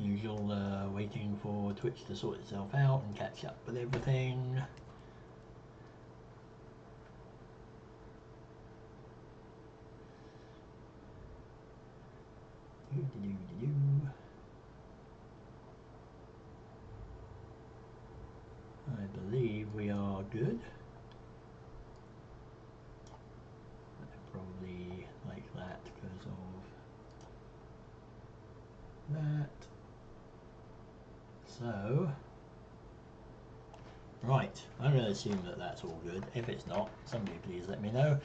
usual, waiting for Twitch to sort itself out and catch up with everything. I believe we are good. Probably like that because of that. So, right, I'm going to assume that that's all good. If it's not, somebody please let me know.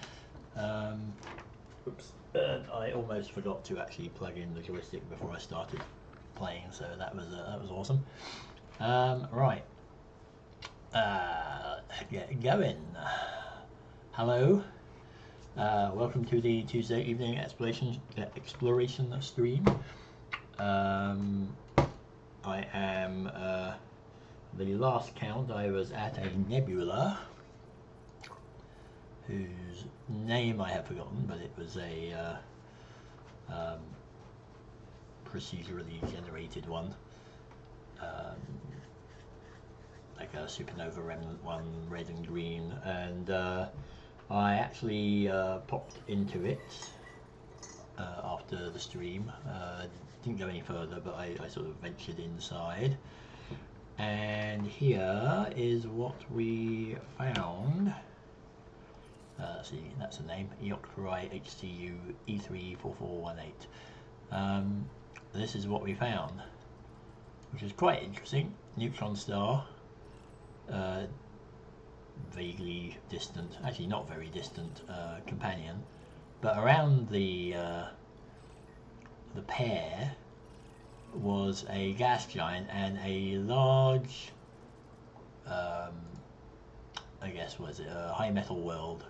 Oops, I almost forgot to actually plug in the joystick before I started playing, so that was awesome. Right, get going. Hello. Welcome to the Tuesday evening exploration stream. I am, the last count I was at a nebula whose name I have forgotten, but it was a procedurally generated one, like a supernova remnant one, red and green, and I actually popped into it after the stream. Didn't go any further, but I sort of ventured inside. And here is what we found. See, that's the name, Eocteri HCU E34418. This is what we found, which is quite interesting. Neutron star. Vaguely distant, actually not very distant, companion, but around the pair was a gas giant and a large, I guess was it a high metal world,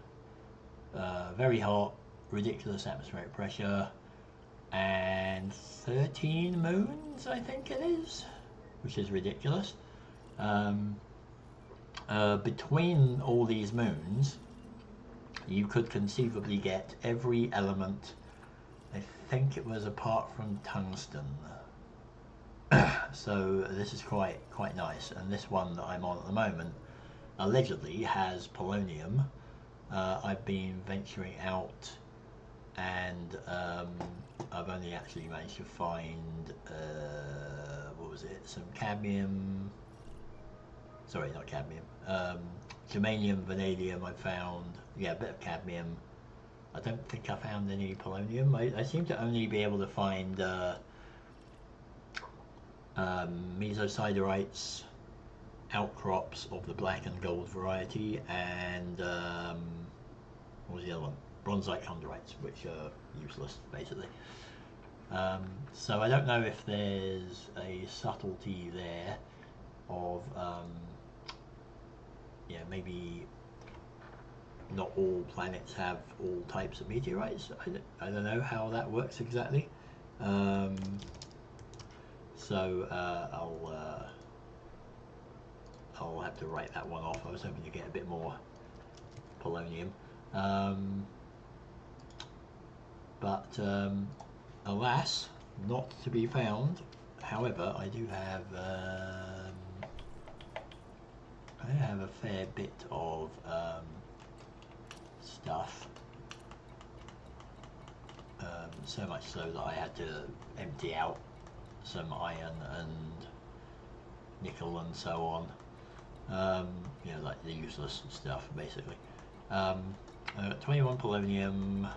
very hot, ridiculous atmospheric pressure, and 13 moons I think it is, which is ridiculous. Between all these moons, you could conceivably get every element. I think it was apart from tungsten. So this is quite nice. And this one that I'm on at the moment allegedly has polonium. I've been venturing out, and I've only actually managed to find what was it? Some cadmium. Sorry, not cadmium. Germanium, vanadium I found. Yeah, a bit of cadmium. I don't think I found any polonium. I seem to only be able to find mesosideриtes, outcrops of the black and gold variety, and what was the other one? Bronzite chondrites, which are useless, basically. So I don't know if there's a subtlety there of yeah, maybe not all planets have all types of meteorites. I don't know how that works exactly. So I'll have to write that one off. I was hoping to get a bit more polonium, but alas, not to be found. However, I do have a fair bit of stuff, so much so that I had to empty out some iron and nickel and so on, you know, like the useless stuff basically. 21 polonium,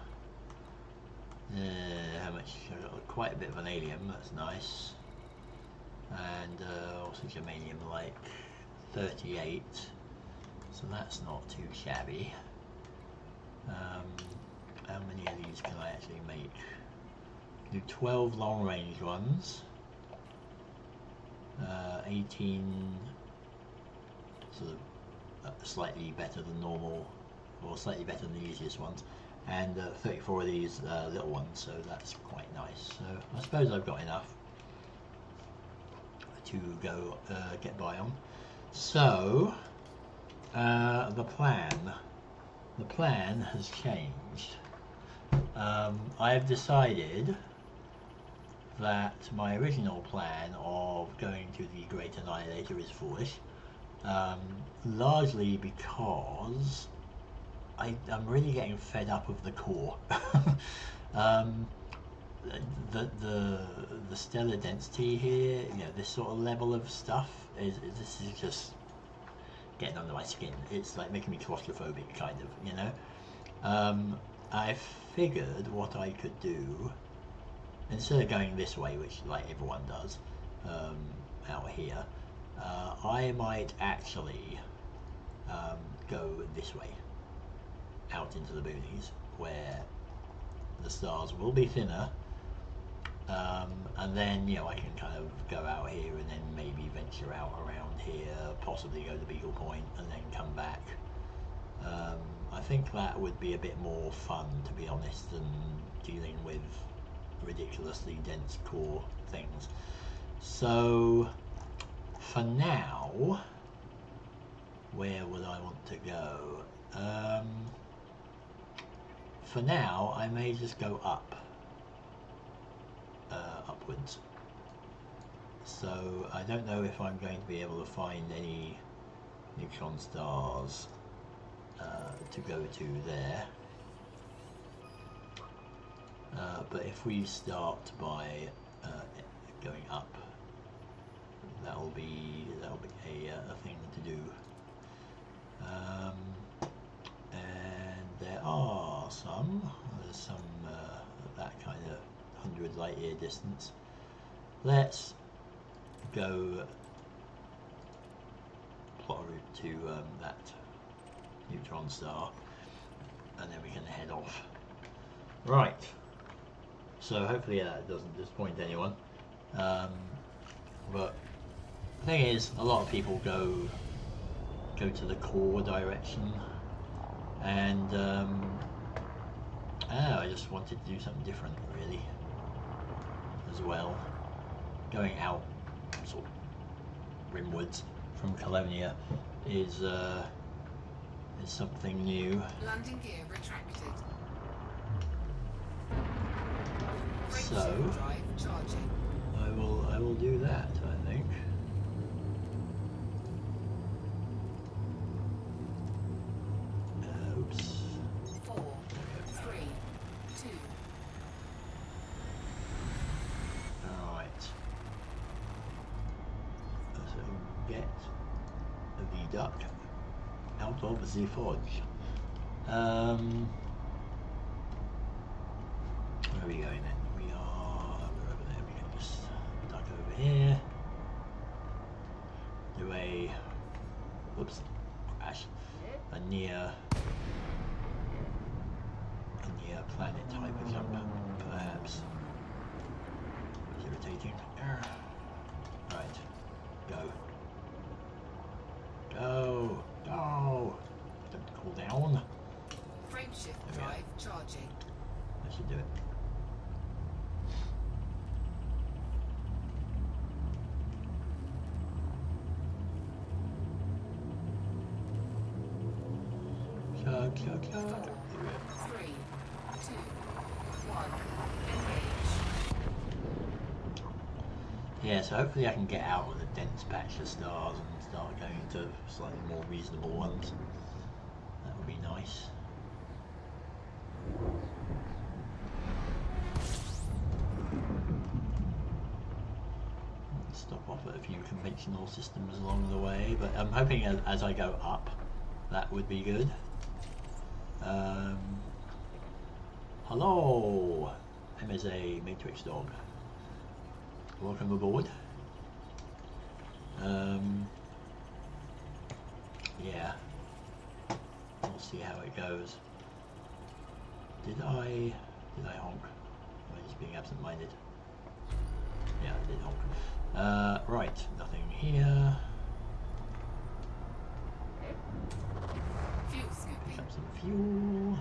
how much? I've got quite a bit of vanadium, that's nice, and also germanium, like 38, so that's not too shabby. How many of these can I actually make? Do 12 long range ones, 18 sort of slightly better than normal, or slightly better than the easiest ones, and 34 of these little ones, so that's quite nice. So I suppose I've got enough to go get by on. So the plan has changed. I've decided that my original plan of going to the Great Annihilator is foolish, largely because I'm really getting fed up of the core. um, the stellar density here, you know, this sort of level of stuff this is just getting under my skin. It's like making me claustrophobic, kind of, you know. I figured what I could do, instead of going this way, which like everyone does out here, I might actually go this way out into the boonies, where the stars will be thinner, and then, you know, I can kind of go out here and then maybe venture out around here, possibly go to Beagle Point and then come back. I think that would be a bit more fun, to be honest, than dealing with ridiculously dense core things. So for now, where would I want to go? For now, I may just go upwards. So I don't know if I'm going to be able to find any neutron stars to go to there. But if we start by going up, that'll be a thing to do. And there are there's some that kind of 100 light year distance. Let's go plot a route to that neutron star, and then we can head off. Right. So hopefully that doesn't disappoint anyone. But the thing is, a lot of people go to the core direction, and I just wanted to do something different, really, as well. Going out sort of rimwards from Colonia is something new. Landing gear retracted. So drive charging. I will do that, I think. Oops. 4, 3, 2. Alright. So get the duck out of the forge. Where are we going then? We're over there. We can just duck over here. Do a near planet type of jump, perhaps. It's irritating. Right. Go. Don't cool down. Frameshift drive charging. That should do it. Chug. Here we go. 3, 2, 1. Engage. Yeah, so hopefully I can get out of the dense patch of stars and start going to slightly more reasonable ones. That would be nice. Stop off at a few conventional systems along the way, but I'm hoping as I go up, that would be good. Hello, MSA Matrix Dog. Welcome aboard. Yeah, we'll see how it goes. Did I honk? Am I just being absent-minded? Yeah, I did honk. Right, nothing here. Fuel scooping. Grab some fuel.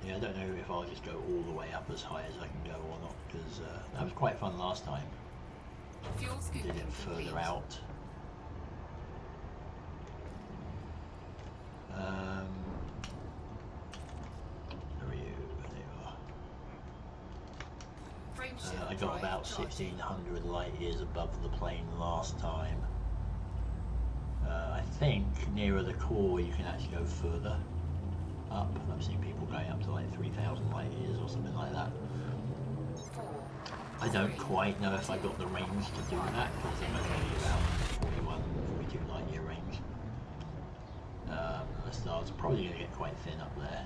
Yeah, I don't know if I'll just go all the way up as high as I can go or not, because that was quite fun last time. Fuel scooping. Did it further complete. out. Frameshift I got drive about charging. 1600 light years above the plane last time. I think nearer the core you can actually go further up. I've seen people going up to like 3000 light years or something like that. 4, I don't 3, quite know if I got the range to do that because I'm only about 41, 42 light year range. The stars are probably going to get quite thin up there.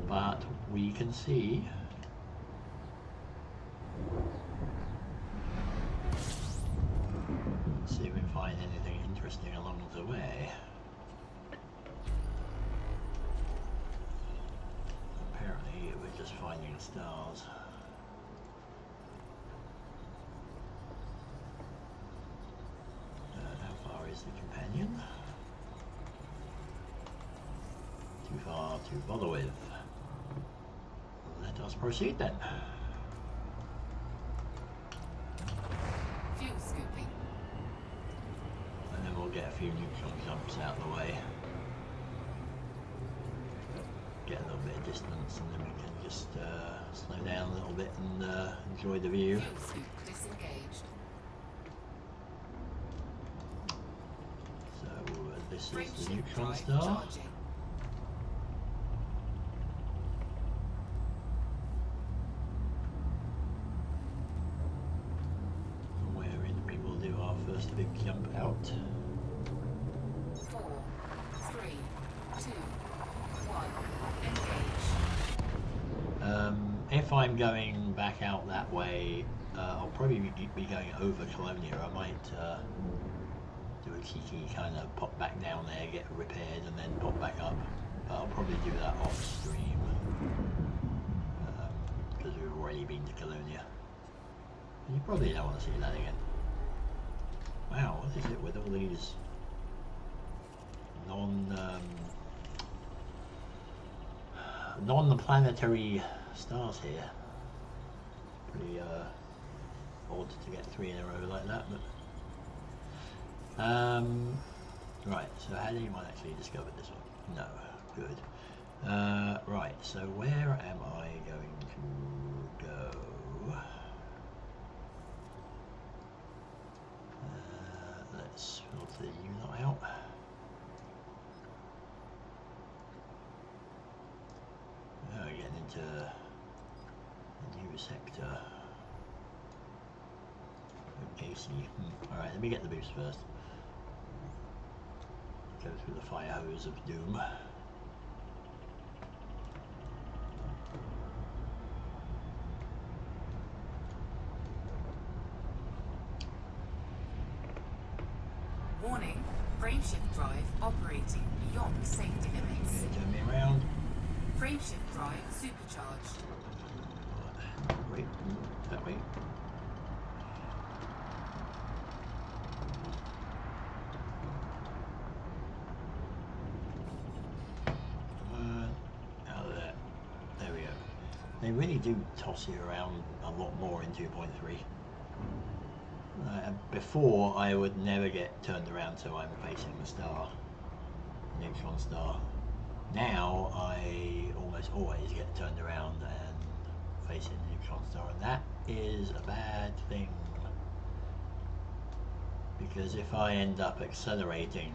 But we can see if we can find anything interesting along the way. Apparently we're just finding stars. How far is the companion? Too far to bother with. Let us proceed then. fuel scooping. And then we'll get a few neutron jumps out of the way. Get a little bit of distance and then we can just slow down a little bit and enjoy the view. Fuel scoop disengaged. So this is the Frameshift neutron drive star. charging. Wherein we will do our first big jump out. 4, 3, 2, 1. Engage. If I'm going back out that way, I'll probably be going over Colonia. I might do a cheeky kind of pop back down there, get repaired, and then pop back up. But I'll probably do that off stream because we've already been to Colonia. And you probably don't want to see that again. Wow, what is it with all these non-planetary stars here? Pretty odd to get 3 in a row like that, but right, so how did anyone actually discover this one? No, good. Right, so where am I going to go? Let's filter the unit out. Now we're getting into a new sector. Casey. Alright, let me get the boost first. Go through the fire hose of doom. Warning, frameshift drive operating beyond safety limits. Okay, turn me around. Frameshift drive supercharged. Wait, that way. Out of there. There we go. They really do toss you around a lot more in 2.3. Before, I would never get turned around so I'm facing the star, neutron star. Now, I almost always get turned around and facing the neutron star, and that is a bad thing. Because if I end up accelerating,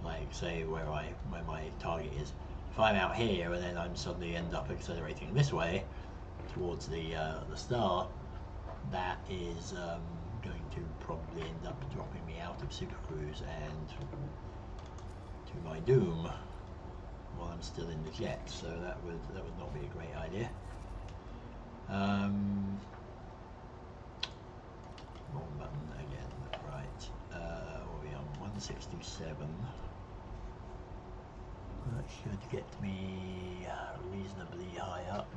like say where my target is, if I'm out here and then I'm suddenly end up accelerating this way towards the star, that is going to probably end up dropping me out of Super Cruise and to my doom while I'm still in the jet. So that would not be a great idea. Wrong button again. Right. What are we on? 167. That should get me reasonably high up.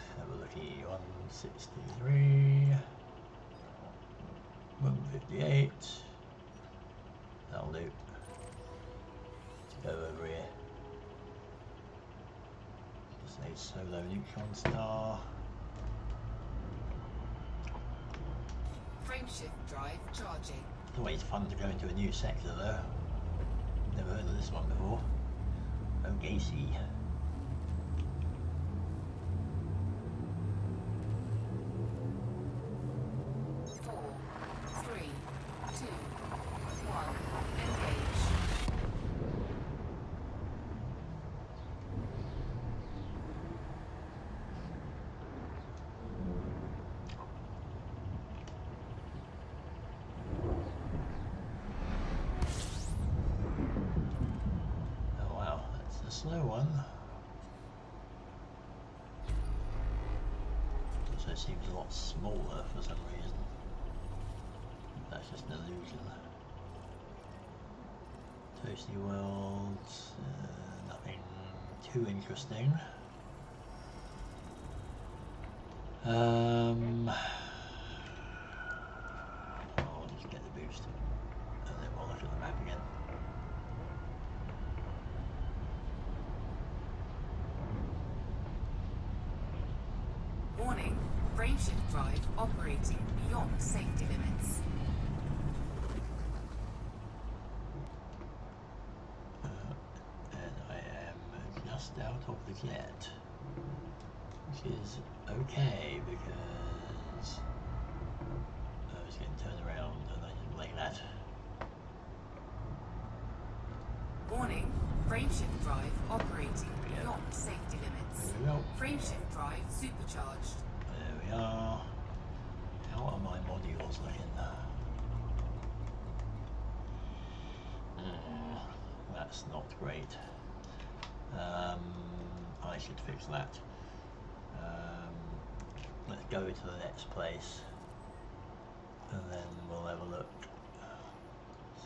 Have a looky. 163. 158. That'll do. go over here. Just a solo neutron star. Frameshift drive charging. It's always fun to go into a new sector though. Never heard of this one before. Ogacy. 4, 3, 2, 1, engage. Oh wow, that's a slow one. Also seems a lot smaller for some reason. That's just an illusion. Toasty World, nothing too interesting. I'll just get the boost and then we'll look at the map again. Warning, frameshift drive operating beyond safety limits. And I am just out of the jet, which is okay because I was getting turned around and I didn't like that. Warning, frameshift drive operating beyond safety limits. There we go. Frameshift drive supercharged. There we are. How are my modules looking? That's not great. I should fix that. Let's go to the next place and then we'll have a look.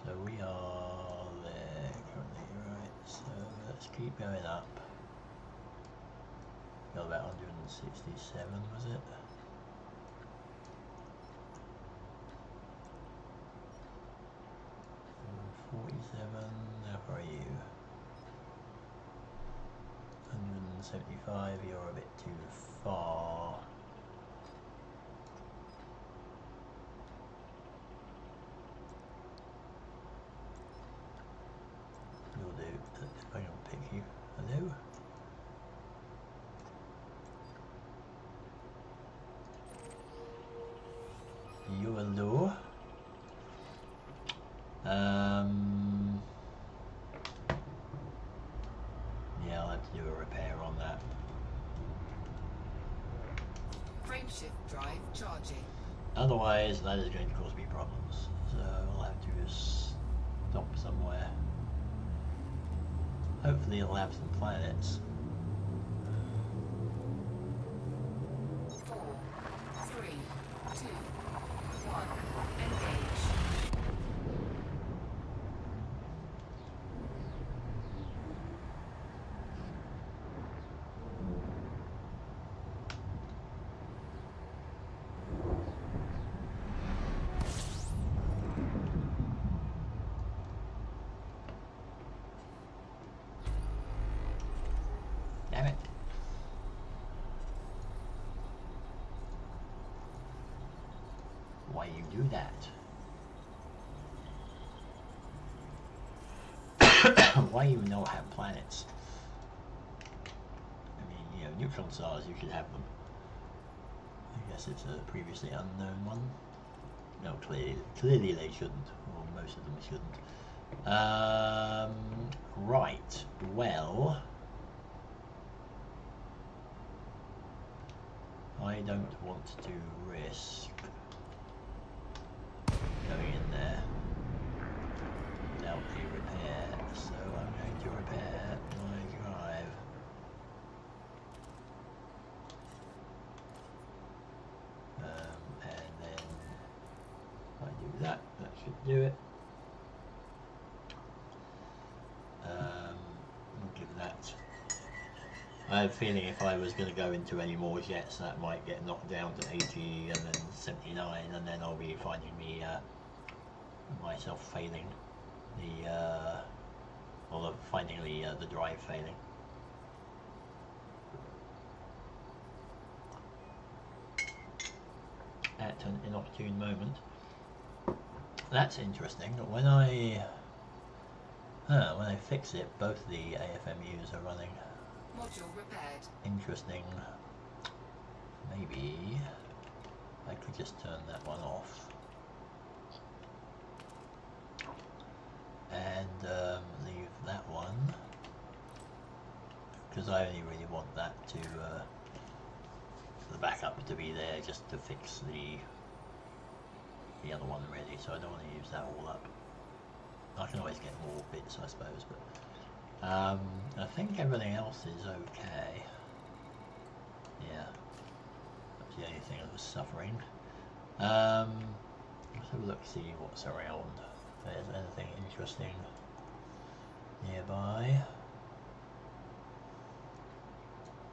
So we are there currently, right? So let's keep going up. Got about 167, was it? So 47, how far are you? 175, you're a bit too far. You'll do, if I don't pick you. Hello? You hello? Yeah, I'll have to do a repair on that. Frameshift drive charging. Otherwise, that is going to cause me problems. So I'll have to stop somewhere. Hopefully it'll have some planets. 4, 3, 2, 1, engage. Damn it. Why you do that? Why even not have planets? I mean, you know, neutron stars, you should have them. I guess it's a previously unknown one. No, clearly they shouldn't, or most of them shouldn't. Right, well, I don't want to risk going in there without a repair, so I'm going to repair my drive. And then if I do that, that should do it. We'll give that. I have a feeling if I was going to go into any more jets, that might get knocked down to 80 and then 79, and then I'll be finding me myself failing the or finding the drive failing. At an inopportune moment. That's interesting. When I fix it, both the AFMUs are running. Module repaired. Interesting. Maybe I could just turn that one off and leave that one, because I only really want that to the backup to be there just to fix the other one really, so I don't want to use that all up. I can always get more bits, I suppose, but I think everything else is okay. Yeah, that's the only thing that was suffering. Let's have a look, see what's around. If there's anything interesting nearby.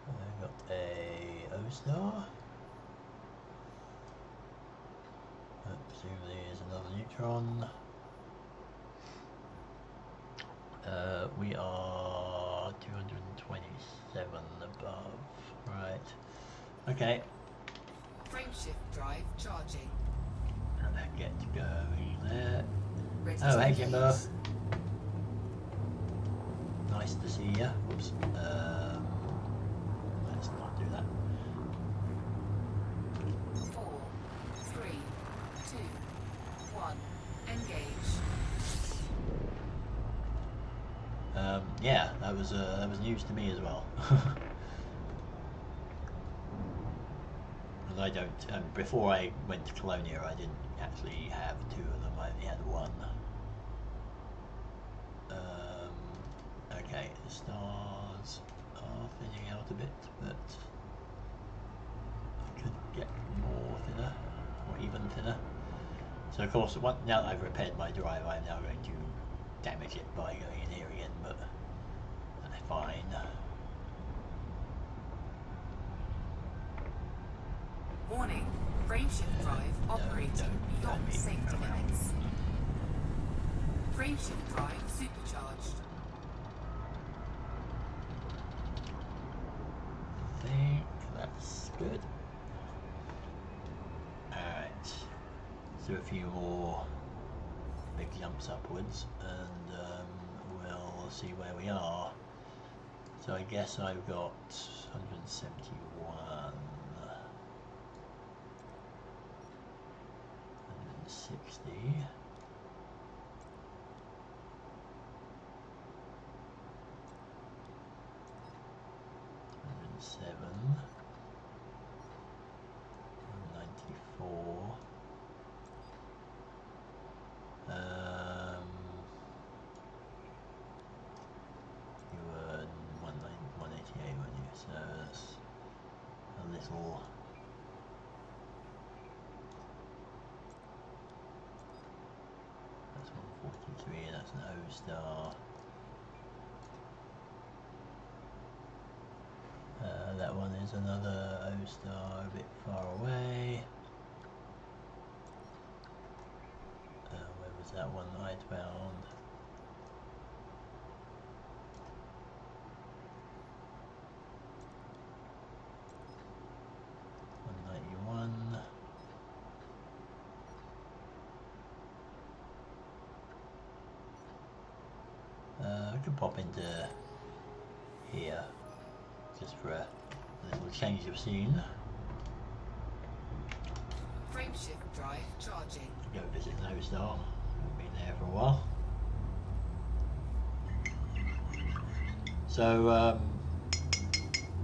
I've got a O-star. Presumably is another neutron. We are 227 above. Right. Okay. Frameshift drive charging. Get going there. Ready Oh, to hey engage. Jimbo. Nice to see you. Whoops. Let's not do that. 4, 3, 2, 1. Engage. Yeah, that was news to me as well. And I don't. Before I went to Colonia, I didn't actually have two of them. I only had one. Okay, the stars are thinning out a bit, but I could get more thinner, or even thinner. So of course, now that I've repaired my drive, I'm now going to damage it by going in here again, but that's fine. Warning. Frameshift drive operating don't beyond leave me safety around. limits. Frameshift drive supercharged. I think that's good. Alright, so a few more big jumps upwards and we'll see where we are. So I guess I've got 171, 160. Seven, 94. You were 188, weren't you? So that's a little. That's 143. That's an O-star. That one is another O-star a bit far away. Where was that one that I'd found? $191. I could pop into here just for a little change of scene. Frameshift drive charging. Go visit Novastar. I've been there for a while. So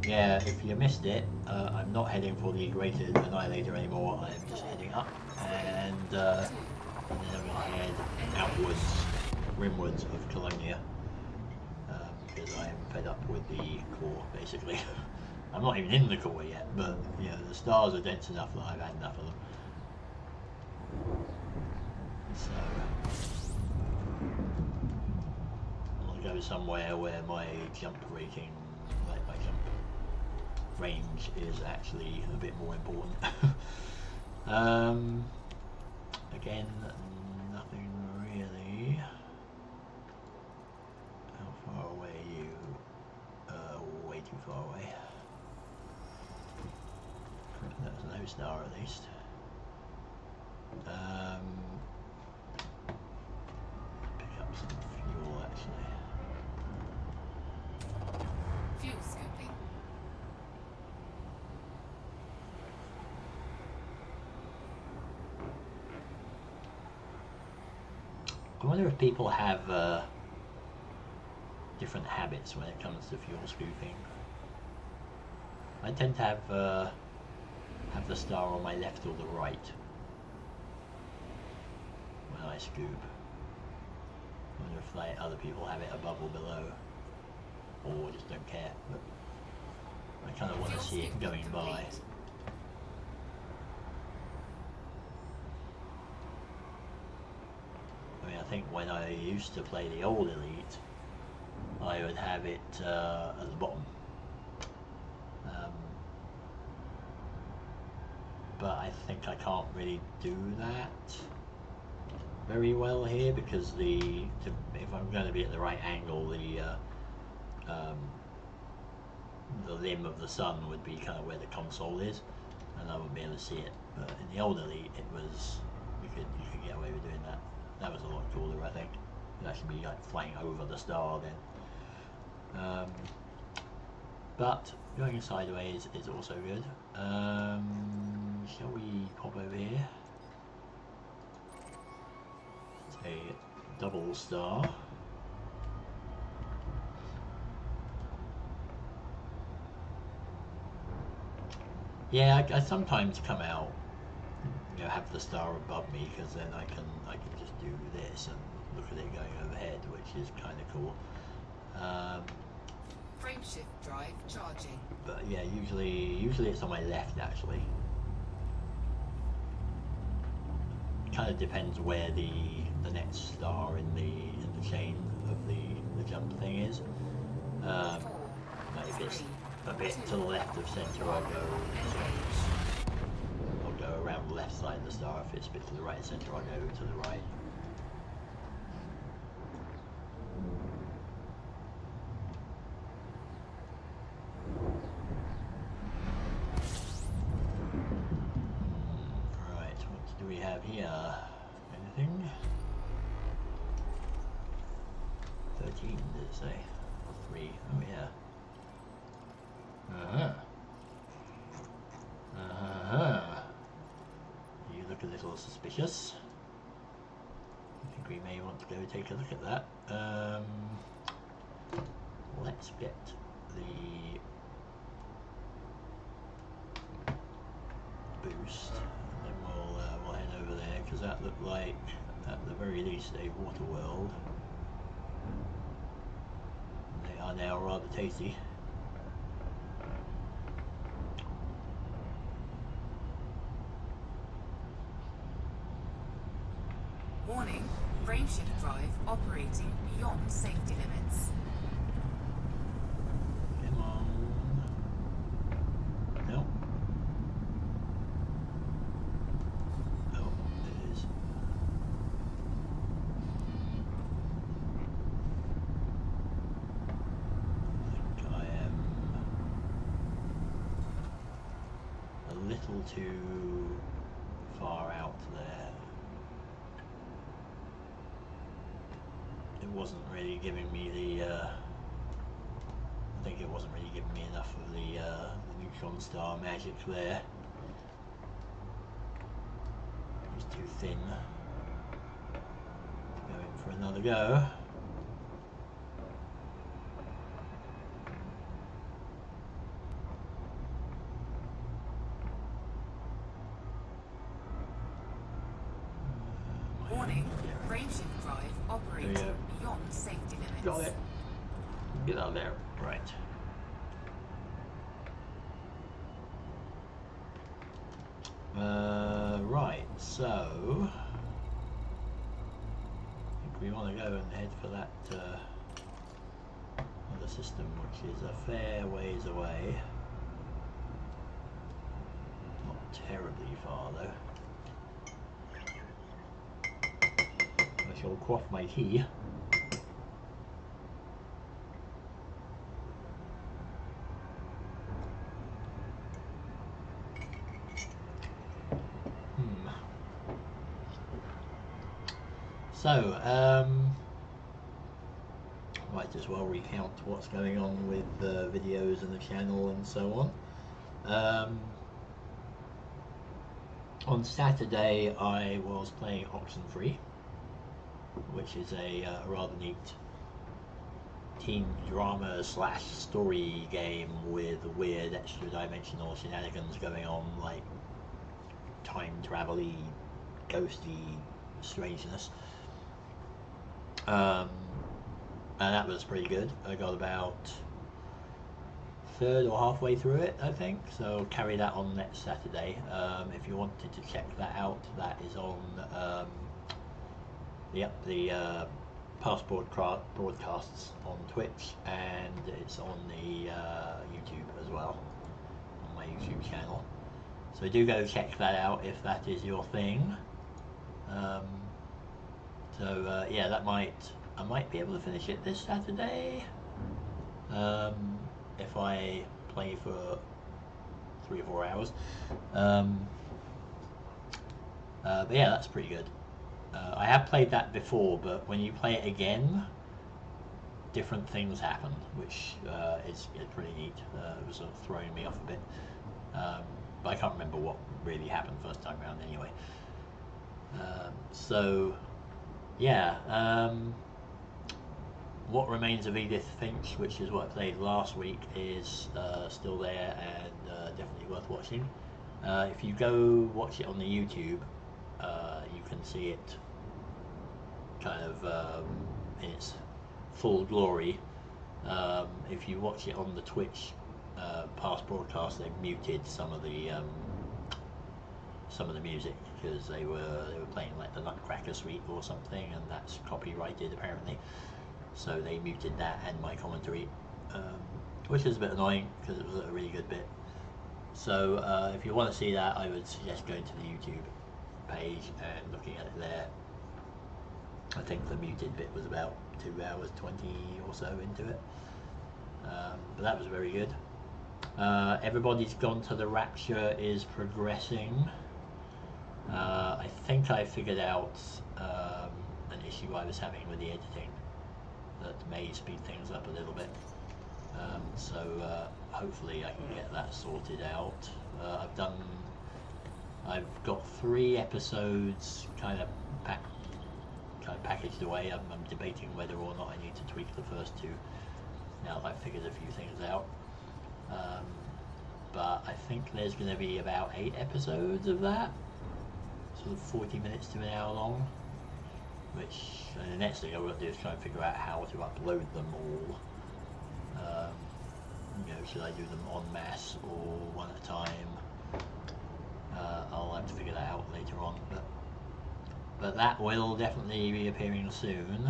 yeah, if you missed it, I'm not heading for the Greater Annihilator anymore. I'm just heading up, and then I'm going to head outwards, rimwards of Colonia, because I'm fed up with the core, basically. I'm not even in the core yet, but you know, the stars are dense enough that I've had enough of them. So I'll go somewhere where my jump rating, like my jump range, is actually a bit more important. Again, nothing really star at least. Pick up some fuel actually. Fuel scooping. I wonder if people have different habits when it comes to fuel scooping. I tend to have the star on my left or the right when I scoop. I wonder if like other people have it above or below, or just don't care. But I kind of want to see it going by. I mean, I think when I used to play the old Elite, I would have it at the bottom. But I think I can't really do that very well here because if I'm going to be at the right angle, the limb of the sun would be kind of where the console is, and I wouldn't be able to see it. But in the old Elite, it was you could get away with doing that. That was a lot cooler, I think. You'd actually be like flying over the star then. But going sideways is also good. Shall we pop over here? It's a double star. Yeah, I sometimes come out, have the star above me because then I can just do this and look at it going overhead, which is kind of cool. Frameshift drive charging. But yeah, usually it's on my left actually. It kind of depends where the next star in the chain of the jump thing is. Like if it's a bit to the left of center, I'll go around the left side of the star. If it's a bit to the right of center, I'll go to the right. Right, what do we have here? Anything? 13, did it say? Or 3? Oh yeah. You look a little suspicious. I think we may want to go take a look at that. Let's get the boost, and then we'll head over there because that looked like, at the very least, a water world. They are now rather tasty. Warning, frameshift drive operating beyond safety limits. Come on. No. Oh, it is. I think I am a little too far out there. It wasn't really giving me the I think it wasn't really giving me enough of the neutron star magic there. It was too thin. Go in for another go. Warning, frameshift drive operating beyond safety limits. Got it. Get out of there. Right. Right, so I think we want to go and head for that other system, which is a fair ways away. Not terribly far though. I shall quaff my tea. So, might as well recount what's going on with the videos and the channel and so on. On Saturday I was playing Oxenfree, which is a rather neat teen drama slash story game with weird extra dimensional shenanigans going on, like time travel-y, ghosty strangeness. And that was pretty good. I got about third or halfway through it, I think, so carry that on next Saturday. If you wanted to check that out, that is on the past broadcasts on Twitch, and it's on the YouTube as well, on my YouTube channel. So do go check that out if that is your thing. Yeah, I might be able to finish it this Saturday. If I play for 3 or 4 hours. But yeah, that's pretty good. I have played that before, but when you play it again, different things happen, which is pretty neat. It was sort of throwing me off a bit. But I can't remember what really happened first time around anyway. So, yeah. What Remains of Edith Finch, which is what I played last week, is still there and definitely worth watching. If you go watch it on the YouTube, you can see it kind of in its full glory. If you watch it on the Twitch past broadcast, they've muted some of the music because they were playing like the Nutcracker Suite or something, and that's copyrighted apparently. So they muted that and my commentary, which is a bit annoying because it was a really good bit. So if you want to see that, I would suggest going to the YouTube page and looking at it there. I think the muted bit was about 2 hours 20 or so into it, but that was very good. Everybody's Gone to the Rapture is progressing. I think I figured out an issue I was having with the editing that may speed things up a little bit. So hopefully I can get that sorted out. I've got 3 episodes kind of packaged away. I'm debating whether or not I need to tweak the first 2 now that I've figured a few things out. But I think there's going to be about 8 episodes of that, sort of 40 minutes to an hour long. Which, and the next thing I will do is try and figure out how to upload them all. Should I do them en masse or one at a time? I'll have to figure that out later on. But that will definitely be appearing soon,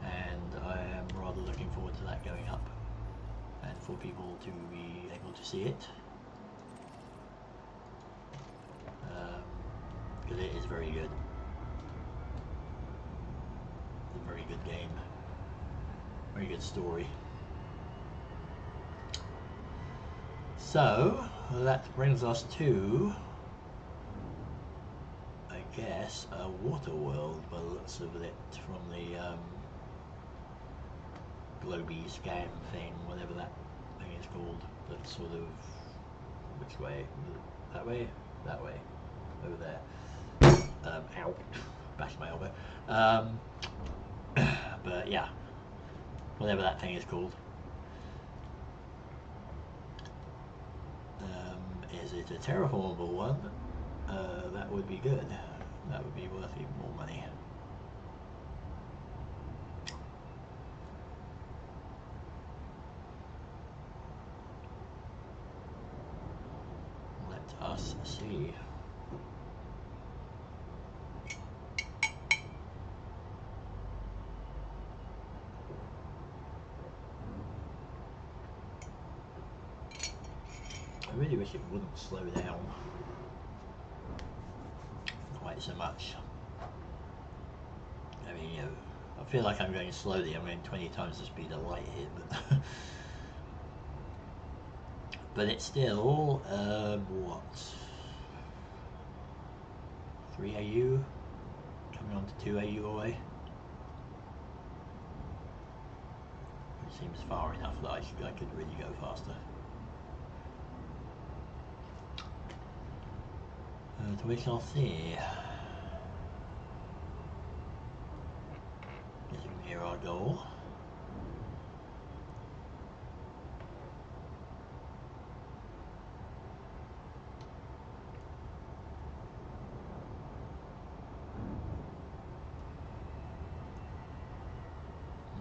and I am rather looking forward to that going up, and for people to be able to see it. Because it is very good. Very good game, very good story. So that brings us to, I guess, a Waterworld by the looks of it, from the Globy scan thing, whatever that thing is called. That's sort of, which way? That way? That way. Over there. Ow. Bashed my elbow. But yeah, whatever that thing is called. Is it a terraformable one? That would be good. That would be worth even more money. Let us see. I really wish it wouldn't slow down quite so much. I mean, I feel like I'm going slowly. I'm going 20 times the speed of light here, but it's still what, 3 AU coming on to 2 AU away. Which seems far enough that I could really go faster. So we shall see. Getting near our goal.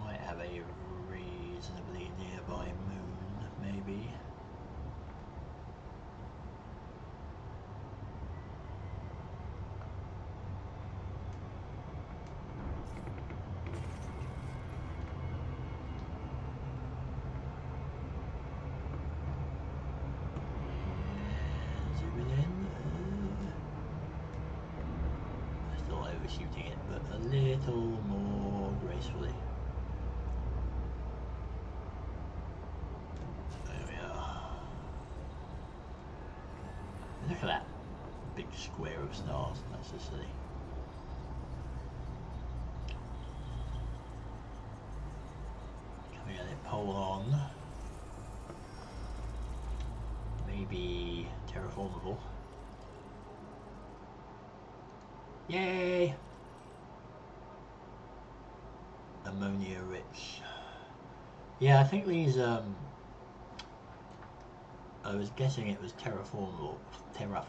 Might have a reasonably nearby moon, maybe. Shooting it, but a little more gracefully. There we are. Look at that big square of stars. That's just silly. Can we get it pole on? Maybe terraformable. Yay! Ammonia rich. Yeah, I think these, I was guessing it was terraformable, I never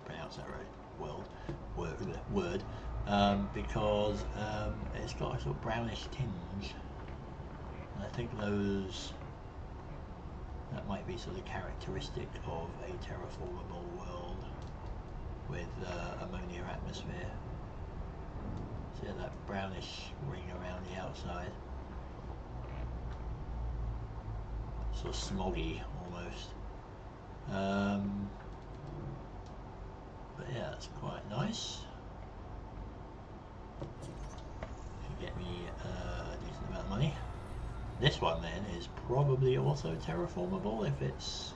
pronounce that right, word, because it's got a sort of brownish tinge, and I think that might be sort of characteristic of a terraformable world with ammonia atmosphere. See that brownish ring around the outside, sort of smoggy almost. But yeah, it's quite nice. Should get me a decent amount of money. This one then is probably also terraformable if it's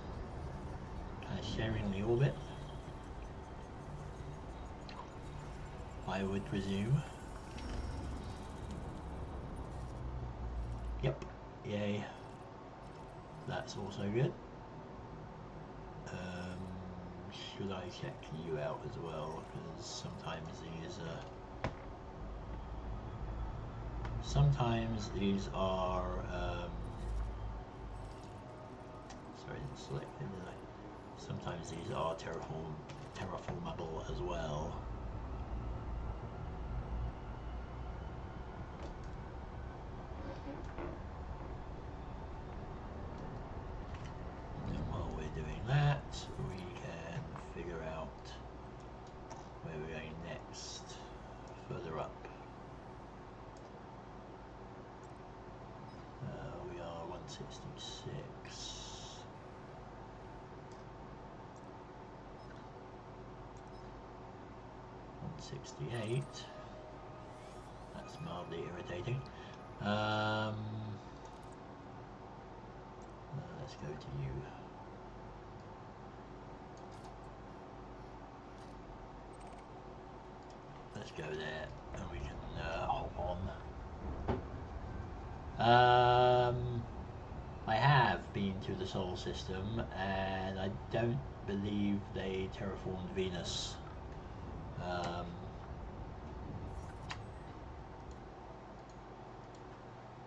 kind of sharing the orbit, I would presume. Yep, yay. That's also good. Should I check you out as well? Because sometimes these are sorry, I didn't select it, did I? Sometimes these are terraformable as well. And while we're doing that, we can figure out where we're going next, further up. We are 166. 168. That's mildly irritating. Let's go to you. Let's go there, and we can hop on. I have been to the Sol system, and I don't believe they terraformed Venus. I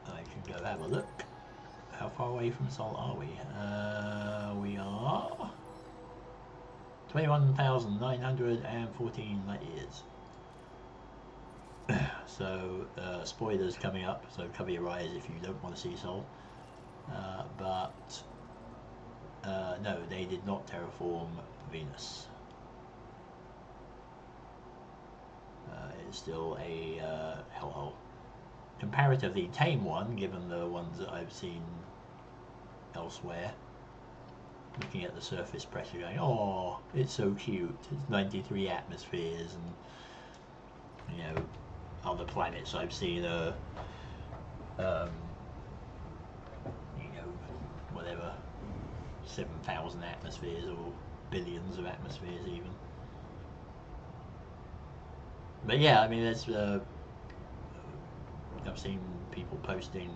can go have a look. How far away from Sol are we? We are 21,914 light years. So spoilers coming up, so cover your eyes if you don't want to see Sol. But no, they did not terraform Venus. It's still a hellhole. Comparatively tame one, given the ones that I've seen elsewhere. Looking at the surface pressure going, oh, it's so cute. It's 93 atmospheres, and you know, other planets I've seen are, you know, whatever, 7,000 atmospheres or billions of atmospheres even. But yeah, I mean, there's I've seen people posting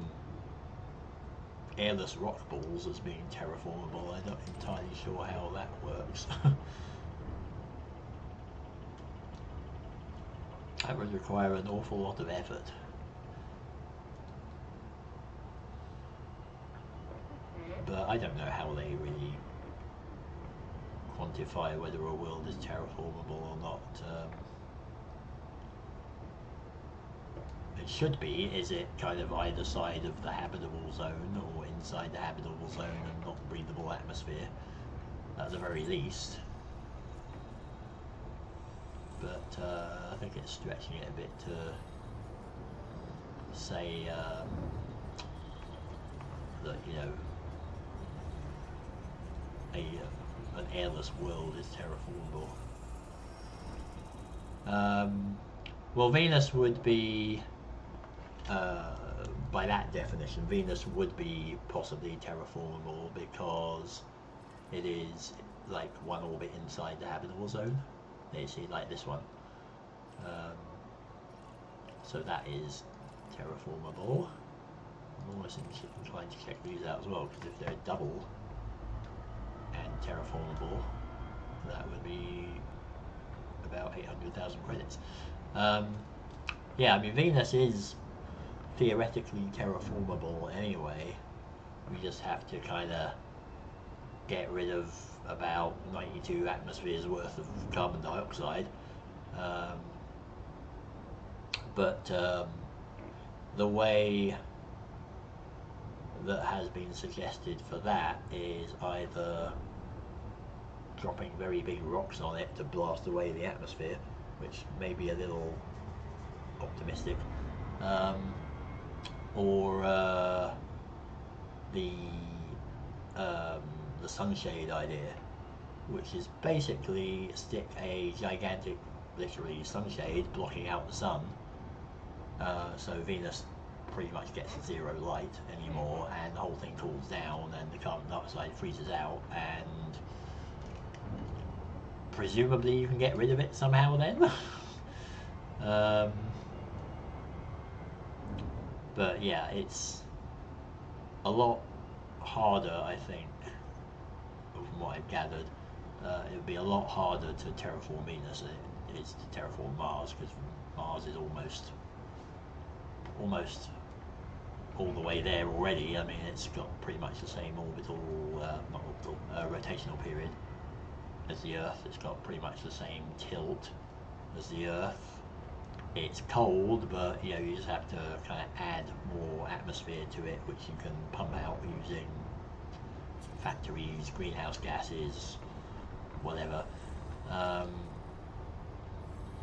airless rock balls as being terraformable. I'm not entirely sure how that works. That would require an awful lot of effort. But I don't know how they really quantify whether a world is terraformable or not. It should be, is it kind of either side of the habitable zone or inside the habitable zone and not breathable atmosphere, at the very least. But I think it's stretching it a bit to say that, you know, an airless world is terraformable. Well, Venus would be, by that definition, Venus would be possibly terraformable because it is like one orbit inside the habitable zone. You see, like this one. So that is terraformable. I'm almost inclined to check these out as well, because if they're double and terraformable, that would be about 800,000 credits. Yeah, I mean, Venus is theoretically terraformable anyway. We just have to kind of get rid of about 92 atmospheres worth of carbon dioxide. But the way that has been suggested for that is either dropping very big rocks on it to blast away the atmosphere, which may be a little optimistic, or the sunshade idea, which is basically stick a gigantic, literally, sunshade blocking out the sun, so Venus pretty much gets zero light anymore, and the whole thing cools down, and the carbon dioxide freezes out, and presumably you can get rid of it somehow then. But yeah, it's a lot harder, I think, from what I've gathered. It would be a lot harder to terraform Venus than it is to terraform Mars, because Mars is almost all the way there already. I mean, it's got pretty much the same rotational period as the Earth. It's got pretty much the same tilt as the Earth. It's cold, but you know, you just have to kind of add more atmosphere to it, which you can pump out using factories, greenhouse gases, whatever.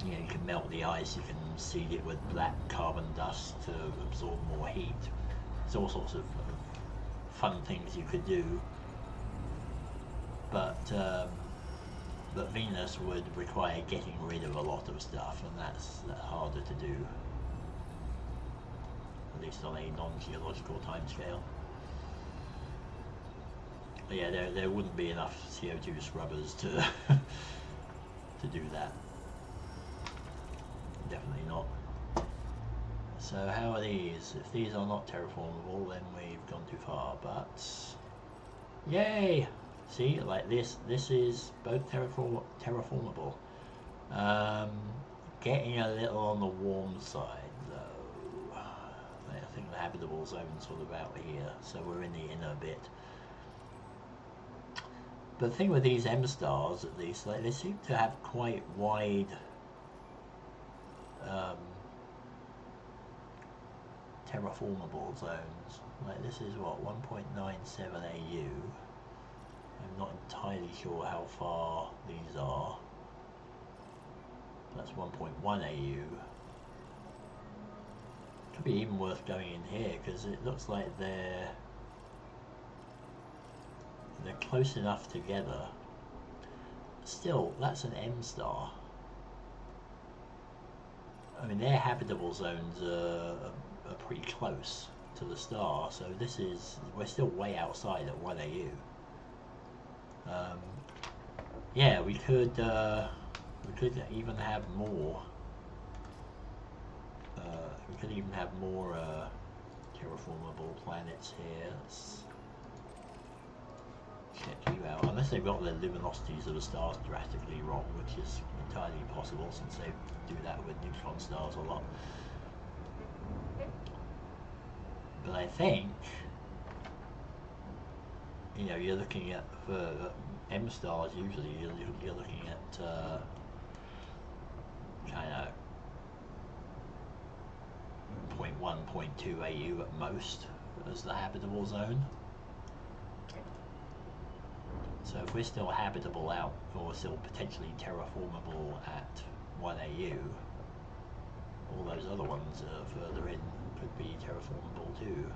You know, you can melt the ice, you can seed it with black carbon dust to absorb more heat. There's all sorts of fun things you could do, but Venus would require getting rid of a lot of stuff, and that's harder to do, at least on a non-geological timescale. But yeah, there wouldn't be enough CO2 scrubbers to to do that. Definitely not. So how are these? If these are not terraformable, then we've gone too far, but yay! See, like this is both terraformable. Getting a little on the warm side though. I think the habitable zone's sort of out here, so we're in the inner bit. But the thing with these M stars, at least, like, they seem to have quite wide terraformable zones. Like, this is what, 1.97 AU. I'm not entirely sure how far these are. That's 1.1 AU. Could be even worth going in here, because it looks like they're close enough together. Still, that's an M star. I mean, their habitable zones are pretty close to the star, so we're still way outside at 1 AU. Yeah, we could even have more could even have more terraformable planets here. Let's check you out. Unless they've got their luminosities of the stars drastically wrong, which is entirely possible since they do that with neutron stars a lot. But I think, you know, you're looking at, for M stars usually, you're looking at kind of 0.1, 0.2 AU at most as the habitable zone. So if we're still habitable out, or still potentially terraformable at 1 AU, all those other ones that are further in could be terraformable too.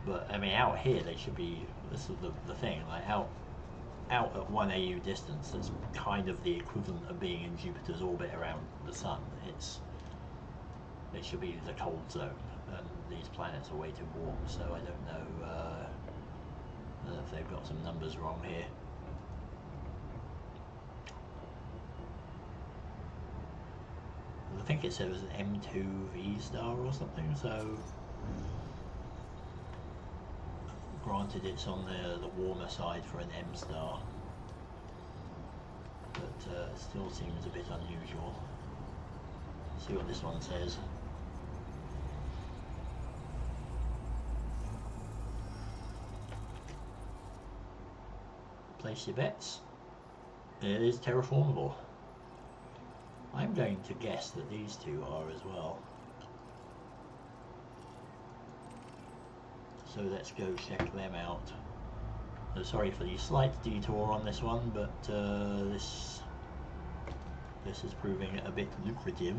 But I mean, out here they should be. This is the thing. Like out at 1 AU distance, that's kind of the equivalent of being in Jupiter's orbit around the Sun. It should be the cold zone, and these planets are way too warm. So I don't know if they've got some numbers wrong here. I think it said it was an M2V star or something, so granted it's on the warmer side for an M star, but it still seems a bit unusual. Let's see what this one says. Place your bets. It is terraformable. I'm going to guess that these two are as well. So let's go check them out. Sorry for the slight detour on this one, but this is proving a bit lucrative.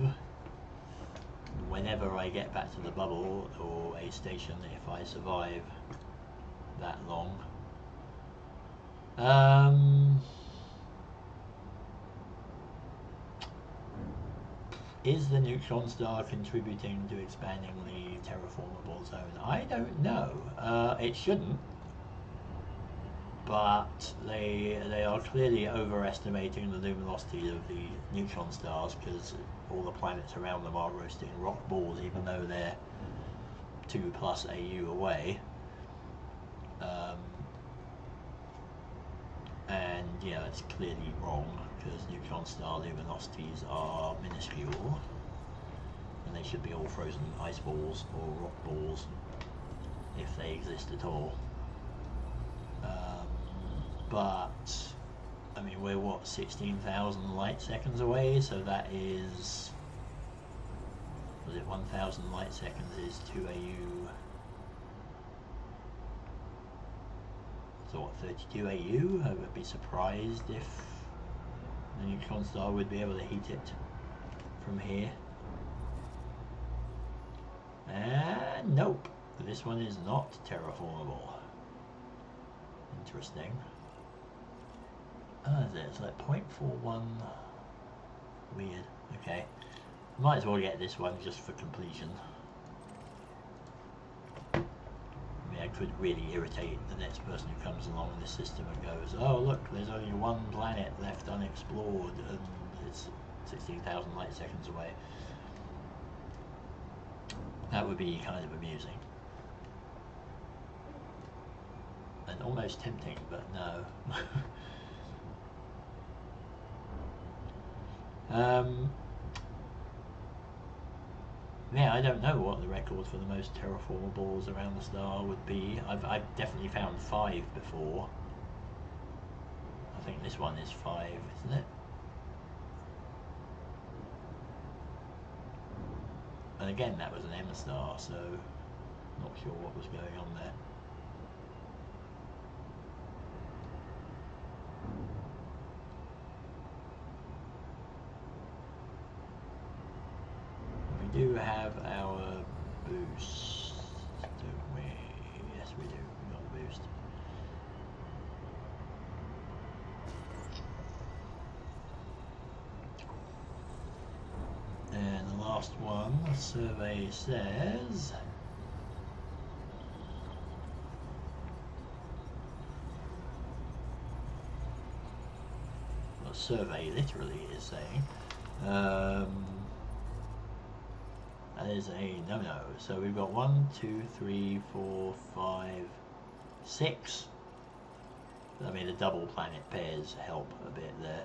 Whenever I get back to the bubble or a station, if I survive that long. Is the neutron star contributing to expanding the terraformable zone? I don't know. It shouldn't, but they are clearly overestimating the luminosity of the neutron stars because all the planets around them are roasting rock balls, even though they're 2+ AU away. And yeah, it's clearly wrong because neutron star luminosities are minuscule and they should be all frozen ice balls or rock balls if they exist at all. But I mean, we're what, 16,000 light seconds away, so that is, was it 1,000 light seconds is 2 AU. So what, 32 AU? I would be surprised if the neutron star would be able to heat it from here. And nope, this one is not terraformable. Interesting. It's like 0.41. Weird. Okay. Might as well get this one just for completion. I could really irritate the next person who comes along in this system and goes, oh look, there's only one planet left unexplored and it's 16,000 light seconds away. That would be kind of amusing. And almost tempting, but no. Yeah, I don't know what the record for the most terraformables around the star would be. I've definitely found 5 before. I think this one is 5, isn't it? And again, that was an M star, so not sure what was going on there. We do have our boost, don't we? Yes, we do. We got the boost. And the last one, the survey says survey literally is saying is a no-no. So we've got 1, 2, 3, 4, 5, 6. I mean, the double planet pairs help a bit there.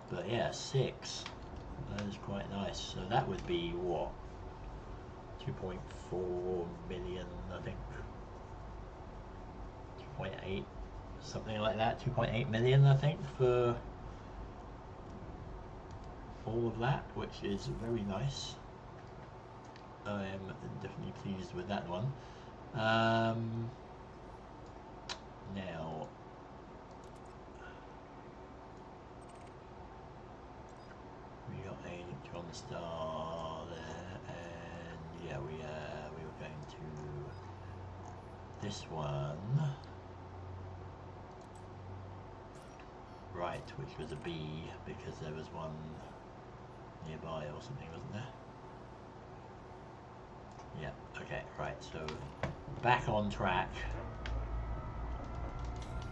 But yeah, 6. That is quite nice. So that would be what? 2.4 million, I think. 2.8, something like that. 2.8 million, I think, for all of that, which is very nice. I am definitely pleased with that one. Now, we got a neutron star there, and yeah, we were going to this one, right, which was a B because there was one nearby or something, wasn't there? Yeah, okay, right, so back on track.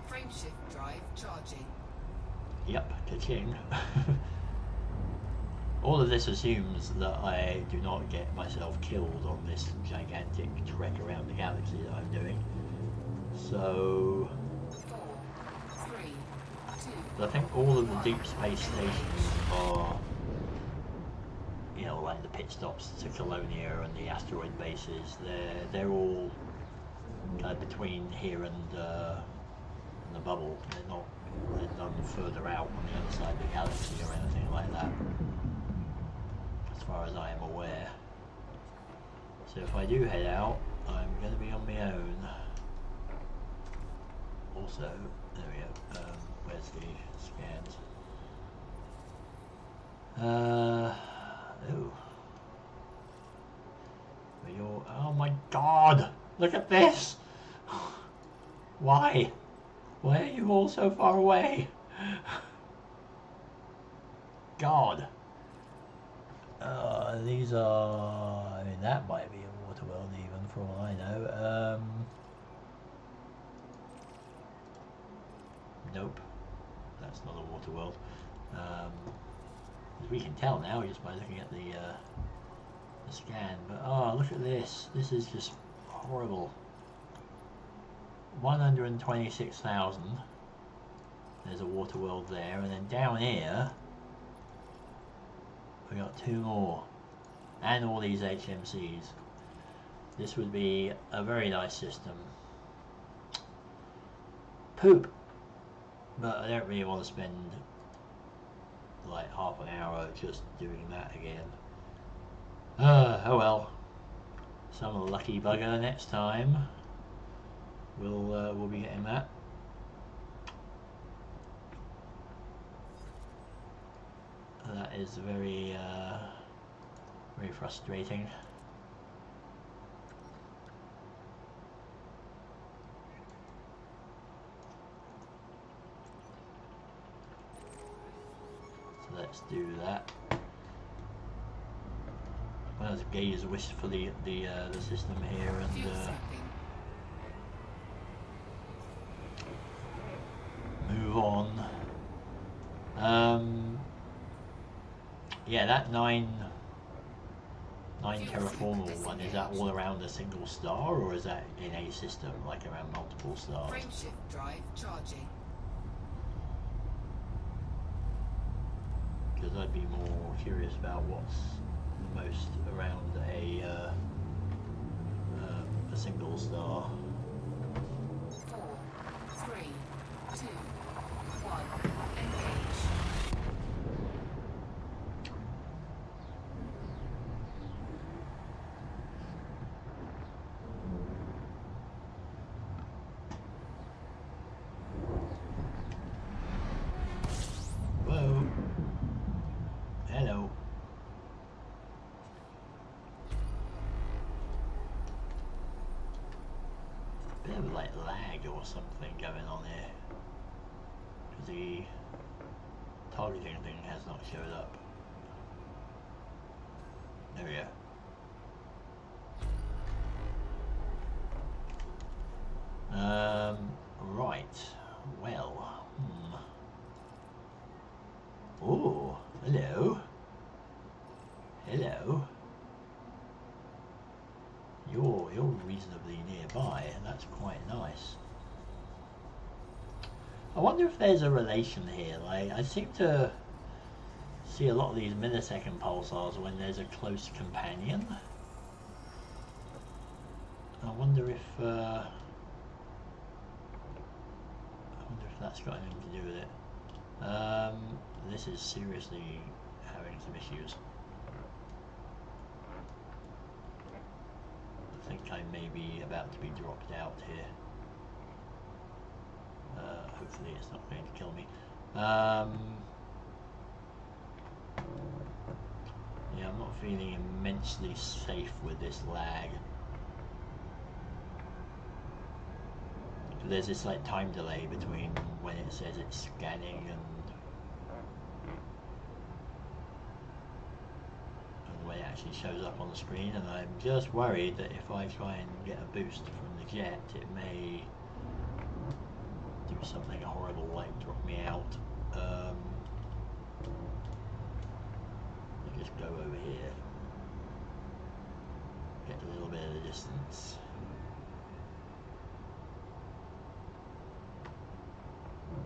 Frameshift drive charging. Yep, ka-ching. All of this assumes that I do not get myself killed on this gigantic trek around the galaxy that I'm doing. So 4, 3, 2. I think all of the deep space stations are, you know, like the pit stops to Colonia and the asteroid bases. They're all kind of between here and the bubble. They're none further out on the other side of the galaxy or anything like that, as far as I am aware. So if I do head out, I'm going to be on my own. Also, there we go. Where's the scans? Oh my god! Look at this! Why? Why are you all so far away? God. These are... I mean, that might be a water world even, for all I know. Nope. That's not a water world. As we can tell now just by looking at the scan. But, oh, look at this. This is just horrible. 126,000. There's a water world there, and then down here we got 2 more, and all these HMCs. This would be a very nice system. Poop, but I don't really want to spend like half an hour just doing that again. Oh well. Some lucky bugger next time. We'll be getting that. That is very very frustrating. So let's do that. Well, let's gaze wistfully at the system here and. Move on. Yeah, that 9 terraformal one, is that all around a single star, or is that in a system, like around multiple stars? Frameshift drive charging. Because I'd be more curious about what's the most around a single star. 4, 3, 2, 1. Engage. Whoa. Hello. Bit of like lag or something going on here. Because the targeting thing has not showed up. There we go. Right. Well. Oh, hello. Hello. I wonder if there's a relation here. Like, I seem to see a lot of these millisecond pulsars when there's a close companion. I wonder if that's got anything to do with it. This is seriously having some issues. I think I may be about to be dropped out here. Hopefully it's not going to kill me. Yeah, I'm not feeling immensely safe with this lag. There's this like time delay between when it says it's scanning and when it actually shows up on the screen, and I'm just worried that if I try and get a boost from the jet, it may do something horrible like drop me out. I'll just go over here, get a little bit of the distance.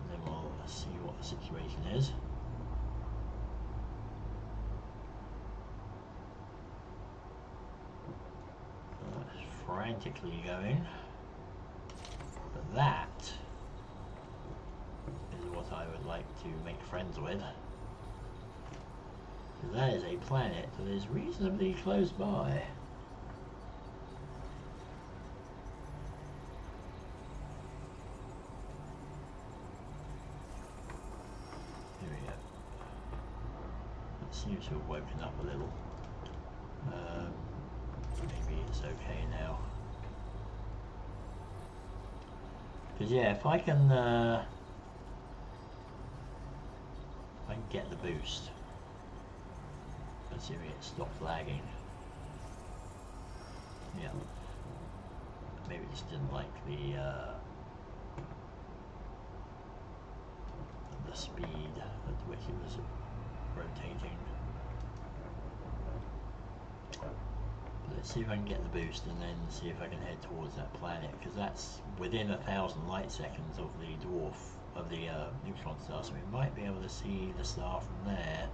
Then we'll see what the situation is. That's frantically going. But that is what I would like to make friends with. That is a planet that is reasonably close by. Seems to have woken up a little. Maybe it's okay now. Because yeah, if I can get the boost, assuming it stopped lagging. Yeah. Maybe it just didn't like the speed at which it was rotating. But let's see if I can get the boost and then see if I can head towards that planet, because that's within 1,000 light seconds of the dwarf, of the neutron star, so we might be able to see the star from there.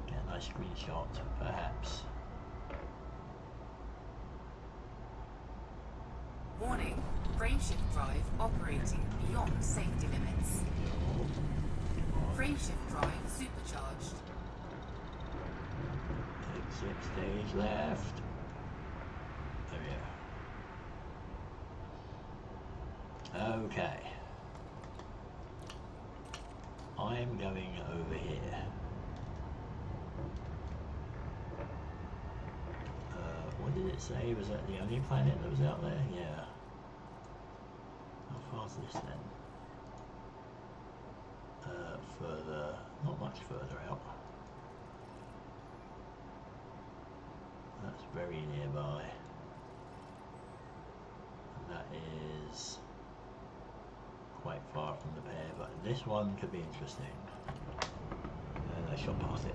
Get a nice screenshot, perhaps. Warning, frameshift drive operating beyond safety limits. Frameshift drive supercharged. Exit stage left. There we go. Okay. I'm going over here. What did it say? Was that the only planet that was out there? Yeah. How far is this then? Further, not much further out. That's very nearby. That is quite far from the pair, but this one could be interesting. And I shot past it.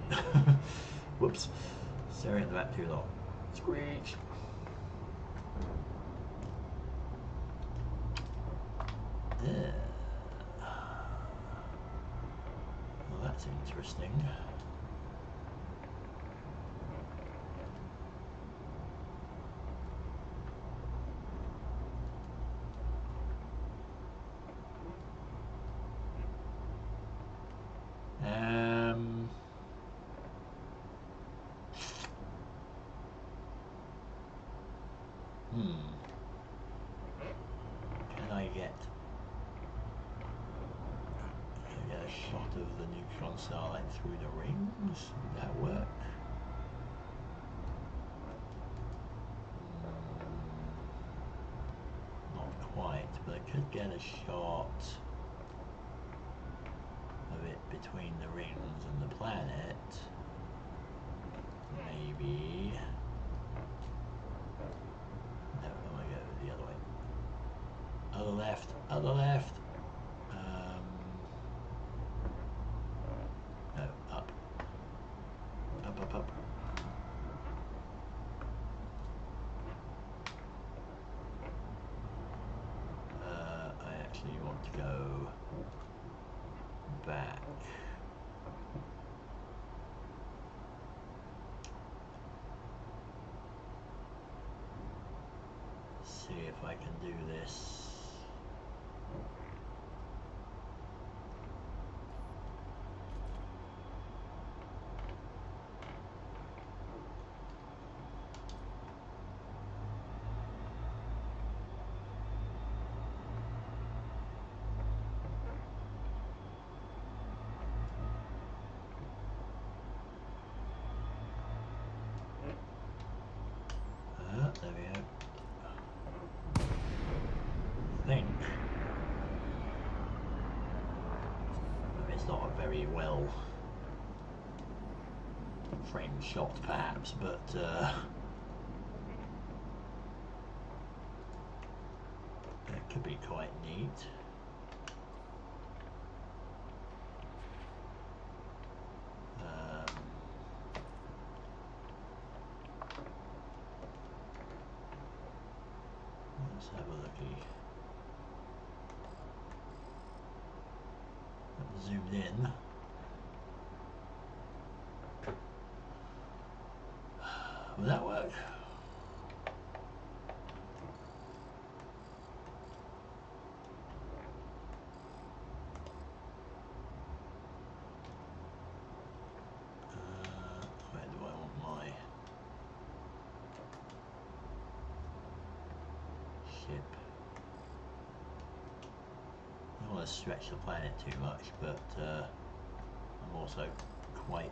Whoops. Staring at the map too long. Screech! Yeah. Well, that's interesting. Can I get a shot of the neutron star like through the rings? Would that work? Not quite, but I could get a shot of it between the rings and the planet. Maybe. No, I'm gonna go the other way. Other left, other left. No, up. Up, up, up. I actually want to go back. See if I can do this. There we go. I think it's not a very well framed shot perhaps, but it could be quite neat. Let's have a looky. Zoomed in. Will that work? Where do I want my ship? I don't want to stretch the planet too much, but I'm also quite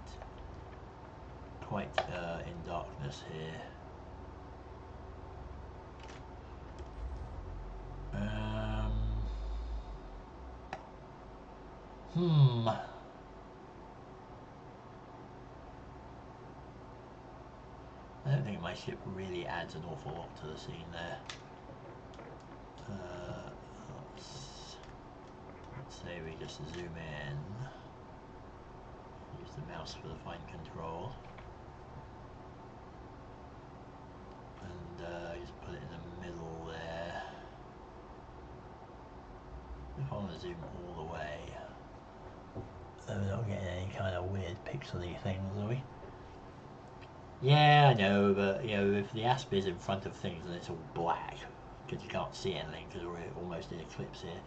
in darkness here. I don't think my ship really adds an awful lot to the scene there. Let's say we just zoom in. Use the mouse for the fine control. And just put it in the middle there. If I want to zoom all the way, so we're not getting any kind of weird pixely things, are we? Yeah, I know, but you know, if the asp is in front of things and it's all black, because you can't see anything because we're almost in eclipse here,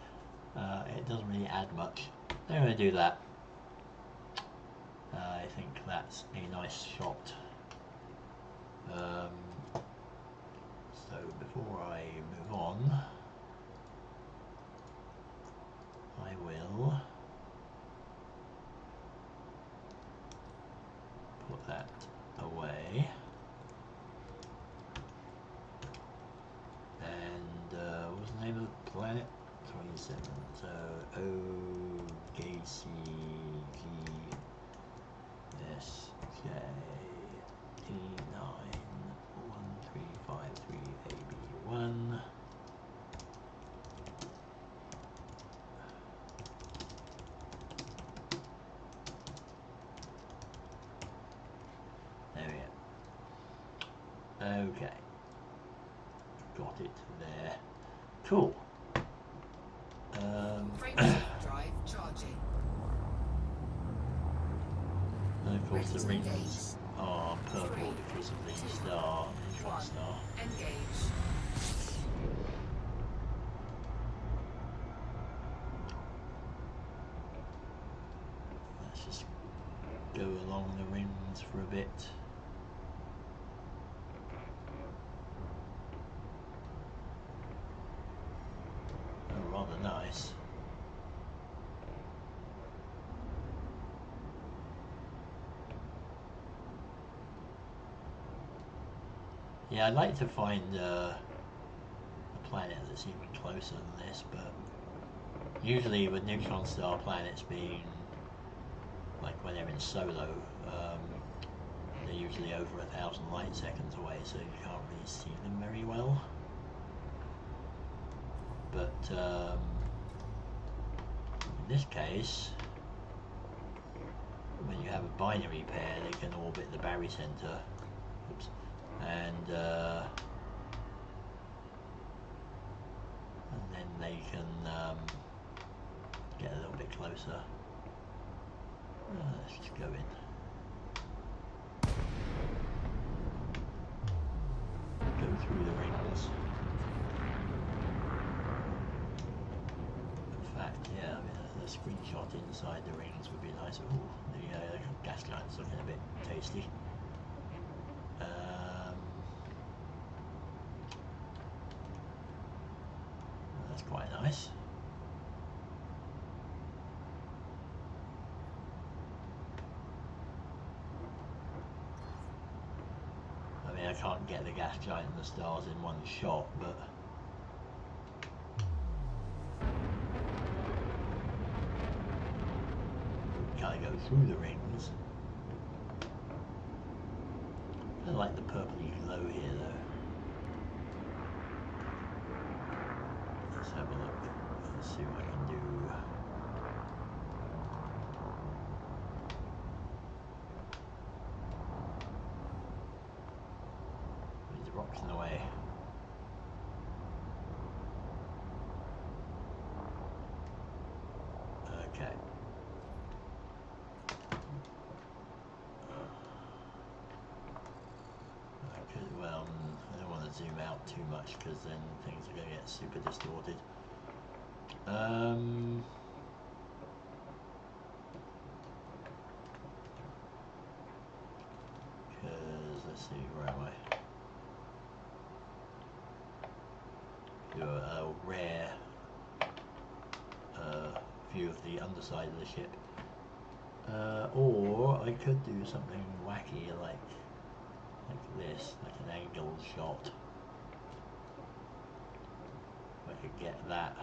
it doesn't really add much. I'm going to do that. I think that's a nice shot. So before I move on, I will put that away. And what was the name of the planet? 27. So OGCG SJ E91353AB1. There we go. Okay. Got it there. Cool. Drive charging. And of course the Ready to rings are purple because of the star, neutron star. Engage. Let's just go along the rings for a bit. Oh, rather nice. Yeah, I'd like to find a planet that's even closer than this, but usually with neutron star planets being like when they're in SOLO, they're usually over 1,000 light seconds away, so you can't really see them very well. But in this case, when you have a binary pair, they can orbit the barycenter. Oops. And then they can get a little bit closer. Let's just go in. Go through the rings. In fact, yeah, I mean, a screenshot inside the rings would be nice. Ooh, the gas giant's looking a bit tasty. That's quite nice. I mean, I can't get the gas giant and the stars in one shot, but kind of go through the rings. I like the purpley glow here, though. Let's have a look. Let's see what I can do. These rocks in the way. Okay. Well, I don't want to zoom out too much because then things are going to get super distorted. Because let's see, where am I? Do a rare view of the underside of the ship, or I could do something wacky like this, like an angled shot. If I could get that.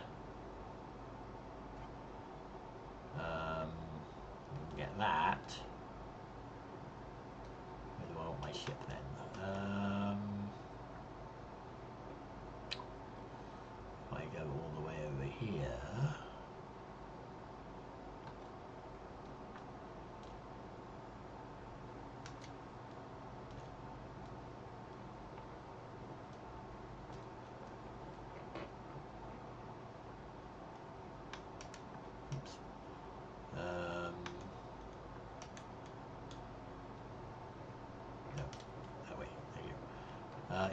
Get that. Where do I want my ship then? If I go all the way over here.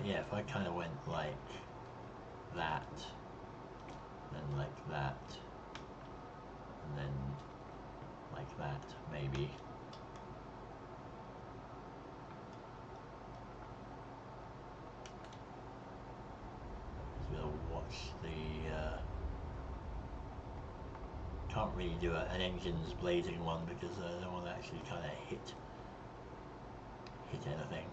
Yeah, if I kind of went like that, then like that, and then like that, maybe. So we'll watch the, can't really do an engine's blazing one because I don't want to actually kind of hit anything.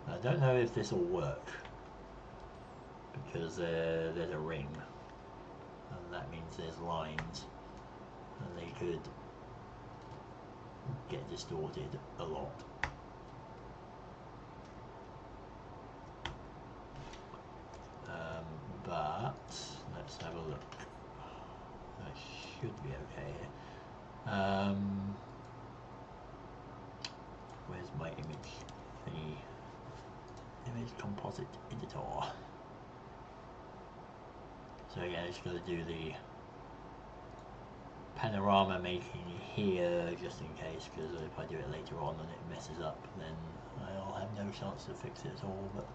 I don't know if this will work because there's a ring and that means there's lines and they could get distorted a lot. But let's have a look. That should be okay. Where's my image thingy? Image composite editor. So again, I'm just going to do the panorama making here just in case, because if I do it later on and it messes up, then I'll have no chance to fix it at all. But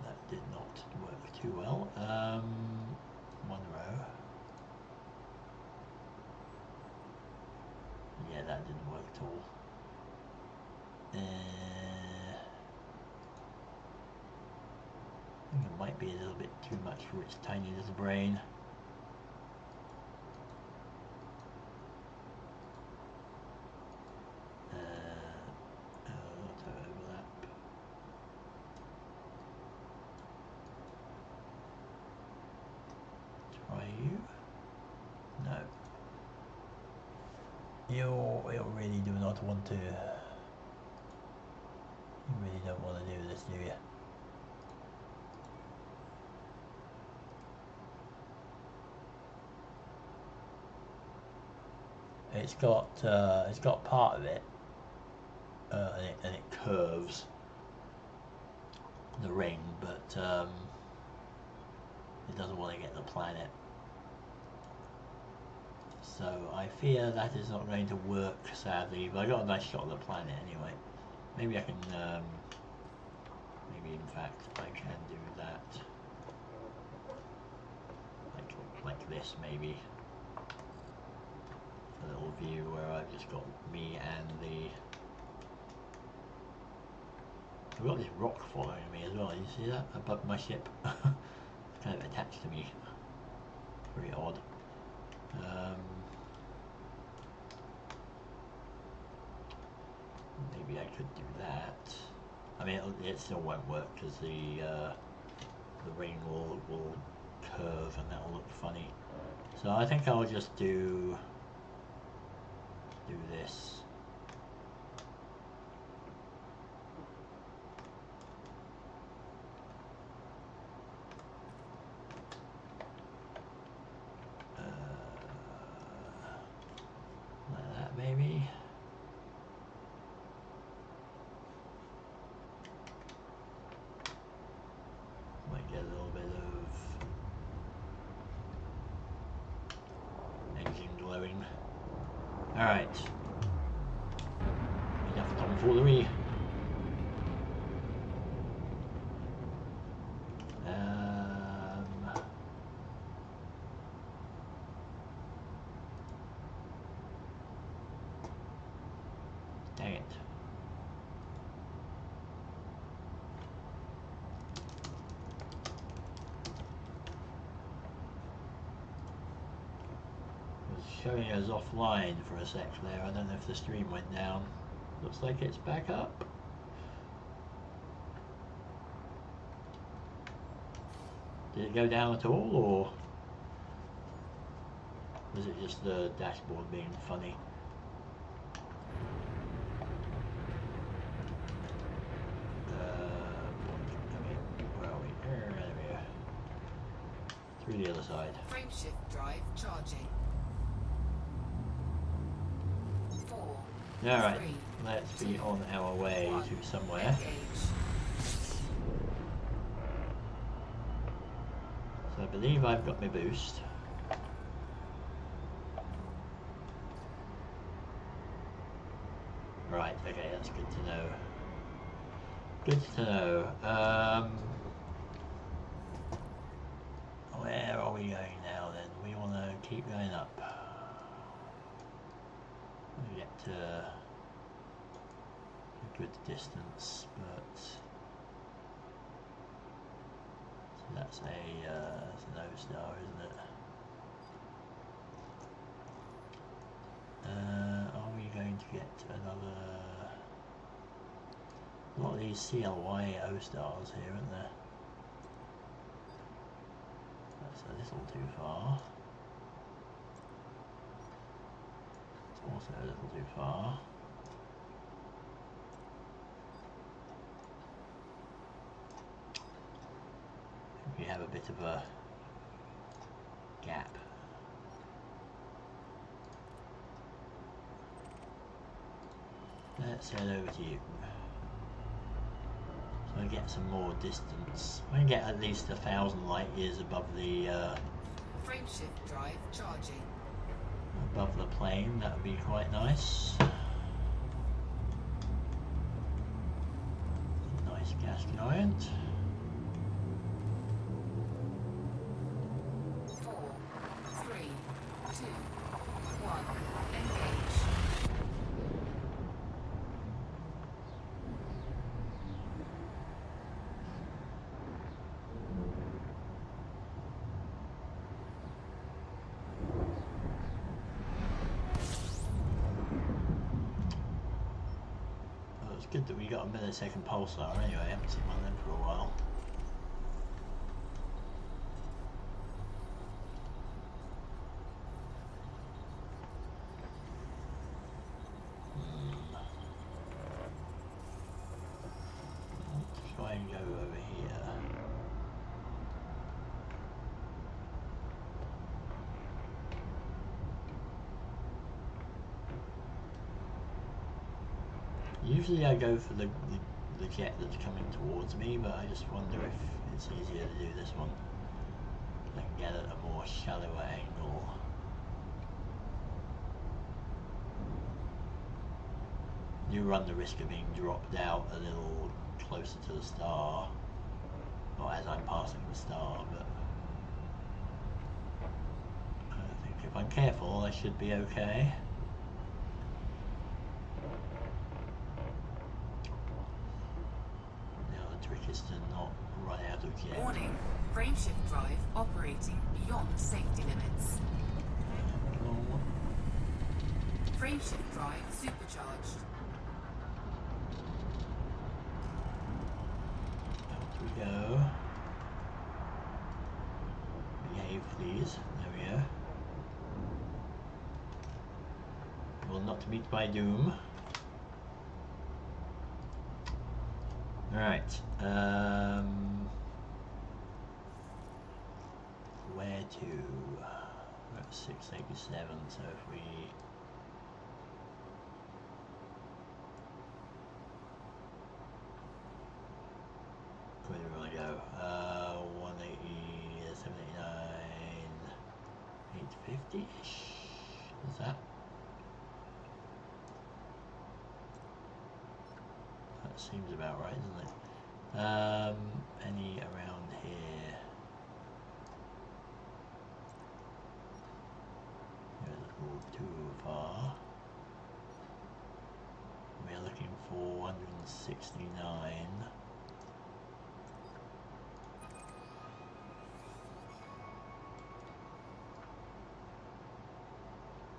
that did not work too well. One row. Yeah, that didn't work at all. I think it might be a little bit too much for its tiny little brain. Auto overlap. Try you? No. You really do not want to. You really don't want to do this, do you? It's got part of it and it curves the ring, but it doesn't want to get the planet. So I fear that is not going to work, sadly, but I got a nice shot of the planet anyway. Maybe I can, maybe in fact I can do that. Like this maybe. A little view where I've just got me and the... I've got this rock following me as well, you see that? Above my ship. It's kind of attached to me. Very odd. Maybe I could do that. I mean, it still won't work because the ring will curve and that will look funny. So I think I'll just do this. Like that maybe. Might get a little bit of engine glowing. Alright. Enough tomfoolery. Dang it. Showing us offline for a sec there. I don't know if the stream went down. Looks like it's back up. Did it go down at all, or was it just the dashboard being funny? Where are we? There we are. Through the other side. Frameshift drive charging. 4. Alright, 3, let's be on our way 1. to somewhere. Engage. So I believe I've got my boost. Right, okay, that's good to know. Good to know. Where are we going now then? We want to keep going up. We get to a good distance, but so that's an O-star, isn't it? Are we going to get another? A lot of these CLY O-stars here, aren't there? That's a little too far. It's also a little too far. We have a bit of a gap. Let's head over to you. So I get some more distance. I can get at least 1,000 light years above the Frameshift drive charging. above the plane. That would be quite nice. Nice gas giant. 4, 3, 2, 1. Engage. Well, it's good that we got a millisecond pulsar anyway. I haven't seen one of them for a while. Let's try and go over here. Usually I go for the jet that's coming towards me, but I just wonder if it's easier to do this one. I can get at a more shallower angle. You run the risk of being dropped out a little closer to the star, or as I'm passing the star, but I think if I'm careful I should be okay. Now the trick is to not run out of jet. Warning, frameshift drive operating beyond safety limits. Frameshift drive supercharged. Out we go. Behave, please. There we go. Will not meet my doom. Right. Where to? We're at 687, so if we... Where do we want to go? 180, 789, 850-ish? Is that? That seems about right, doesn't it? Any around here? You're a little too far. We're looking for 169.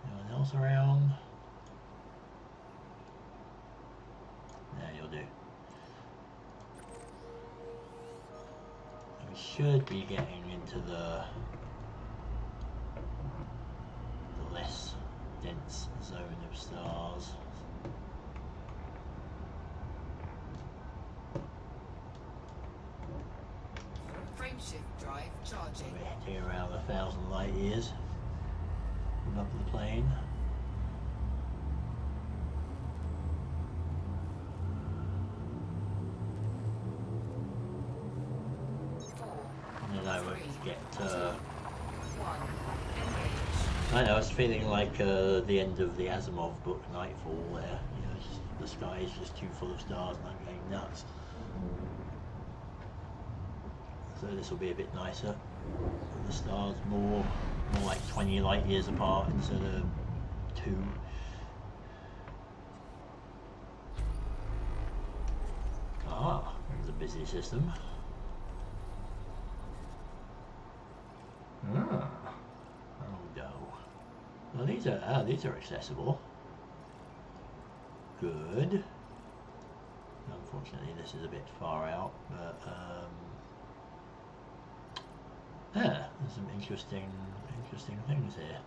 Anyone else around? Yeah, you'll do. We should be getting into the less dense zone of stars. Frameshift drive charging. We're hitting around 1,000 light years above the plane. And I won't get I know, I was feeling like the end of the Asimov book, Nightfall, there. You know, just, the sky is just too full of stars and I'm going nuts. So this will be a bit nicer. The stars more like 20 light years apart instead of 2. Ah, there's a busy system. Ah. Oh no. Well, these are accessible. Good. Unfortunately, this is a bit far out, but there's some interesting things here.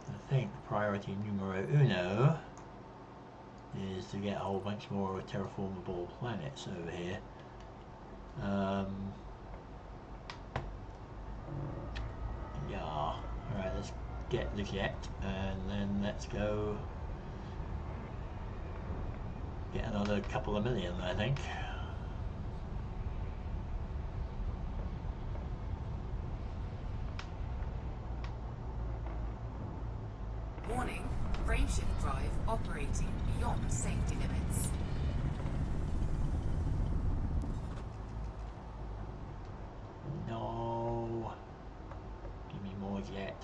I think priority numero uno is to get a whole bunch more terraformable planets over here. Yeah. Alright, let's get the jet and then let's go get another couple of million, I think. Warning, frameshift drive operating beyond safety limits. No. Give me more jet.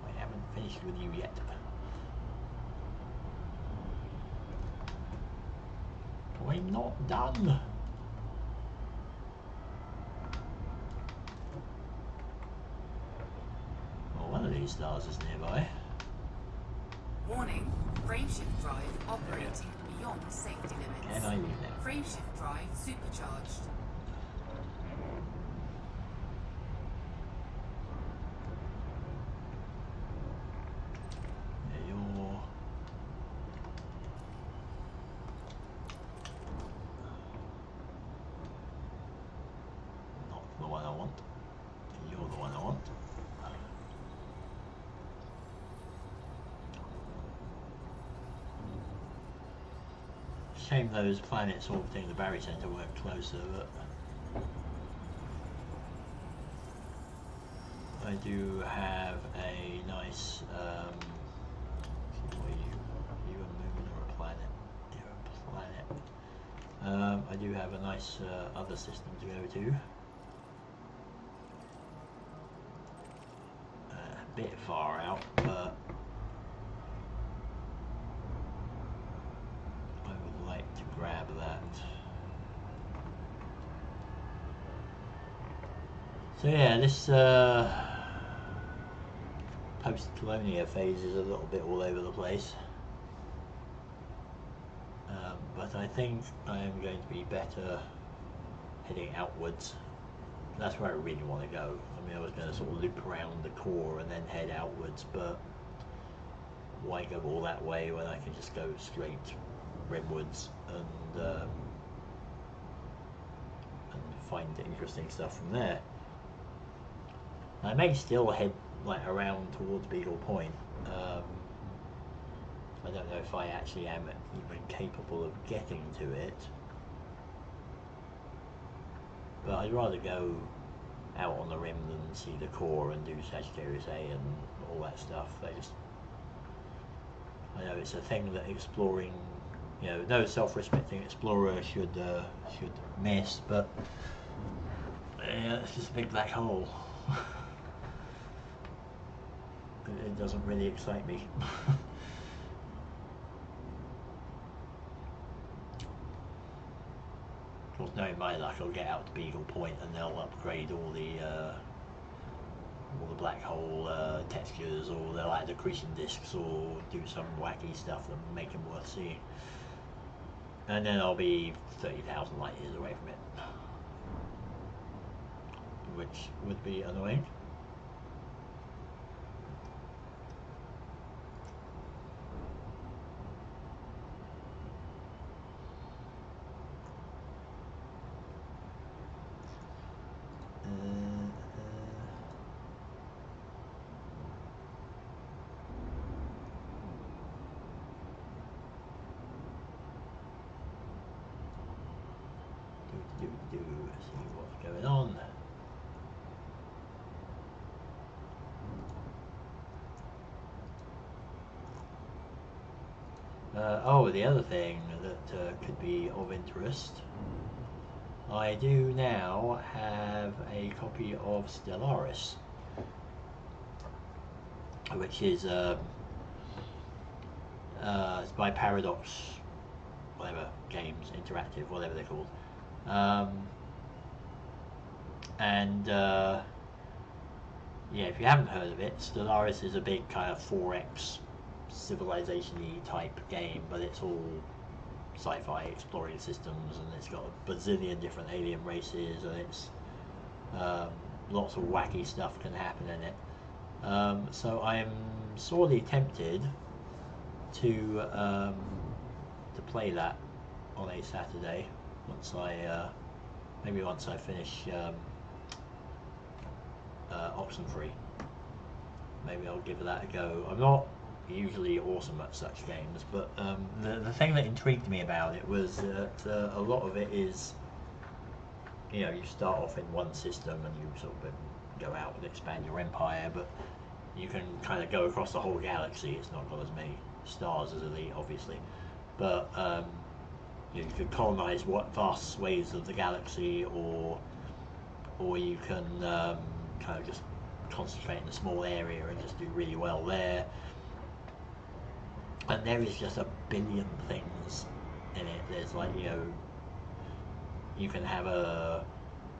I haven't finished with you yet. I'm not done. Well, one of these stars is nearby. Warning, frameshift drive operating beyond safety limits. Can I leave them? Frameshift drive supercharged. Yeah, you're... not the one I want. You're the one I want. shame those planets orbiting the barycenter weren't closer, but I do have a nice, what are you a moon or a planet? You're a planet. I do have a nice other system to go to. A bit far out, but I would like to grab that. So yeah, this post-Colonia phase is a little bit all over the place. But I think I am going to be better heading outwards. That's where I really want to go. I mean, I was going to sort of loop around the core and then head outwards, but why go all that way when I can just go straight rimwards and find interesting stuff from there. I may still head like around towards Beagle Point. I don't know if I actually am even capable of getting to it, but I'd rather go out on the rim than see the core and do Sagittarius A and all that stuff. I know it's a thing that exploring, you know, no self-respecting explorer should miss, but yeah, it's just a big black hole. It doesn't really excite me. Of course, knowing my luck, I'll get out to Beagle Point and they'll upgrade all the black hole textures, or they'll add accretion disks, or do some wacky stuff that make them worth seeing. And then I'll be 30,000 light years away from it, which would be annoying. See what's going on. Oh, the other thing that could be of interest, I do now have a copy of Stellaris, which is it's by Paradox, whatever, Games Interactive, whatever they're called. Yeah, if you haven't heard of it, Stellaris is a big kind of 4X civilization-y type game, but it's all sci-fi exploring systems, and it's got a bazillion different alien races, and it's lots of wacky stuff can happen in it. So I am sorely tempted to play that on a Saturday once I finish Oxenfree. Maybe I'll give that a go. I'm not usually awesome at such games, but the thing that intrigued me about it was that a lot of it is, you know, you start off in one system and you sort of go out and expand your empire, but you can kind of go across the whole galaxy. It's not got as many stars as Elite, obviously, but you can colonize vast swathes of the galaxy, or you can kind of just concentrate in a small area and just do really well there. And there is just a billion things in it. There's like, you know, you can have a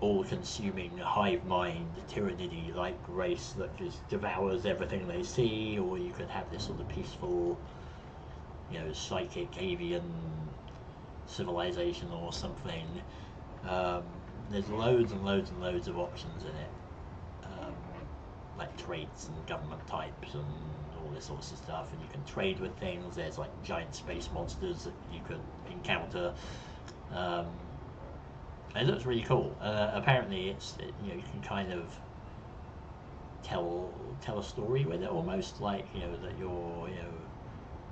all-consuming hive mind tyrannidy-like race that just devours everything they see, or you could have this sort of peaceful, you know, psychic avian civilization or something. There's loads and loads and loads of options in it, like traits and government types and all this sorts of stuff, and you can trade with things. There's like giant space monsters that you could encounter. It looks really cool. Apparently you know, you can kind of tell a story with it, almost like, you know, that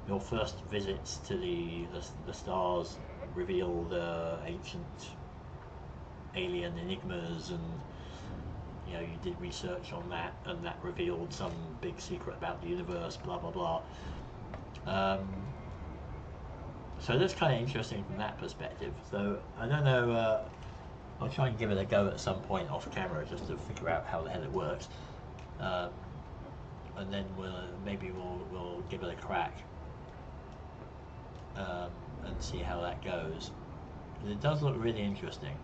your first visits to the stars revealed ancient alien enigmas, and you know, you did research on that, and that revealed some big secret about the universe, blah blah blah. So that's kind of interesting from that perspective. So I don't know. I'll try and give it a go at some point off camera just to figure out how the hell it works, and then we'll give it a crack and see how that goes. It does look really interesting,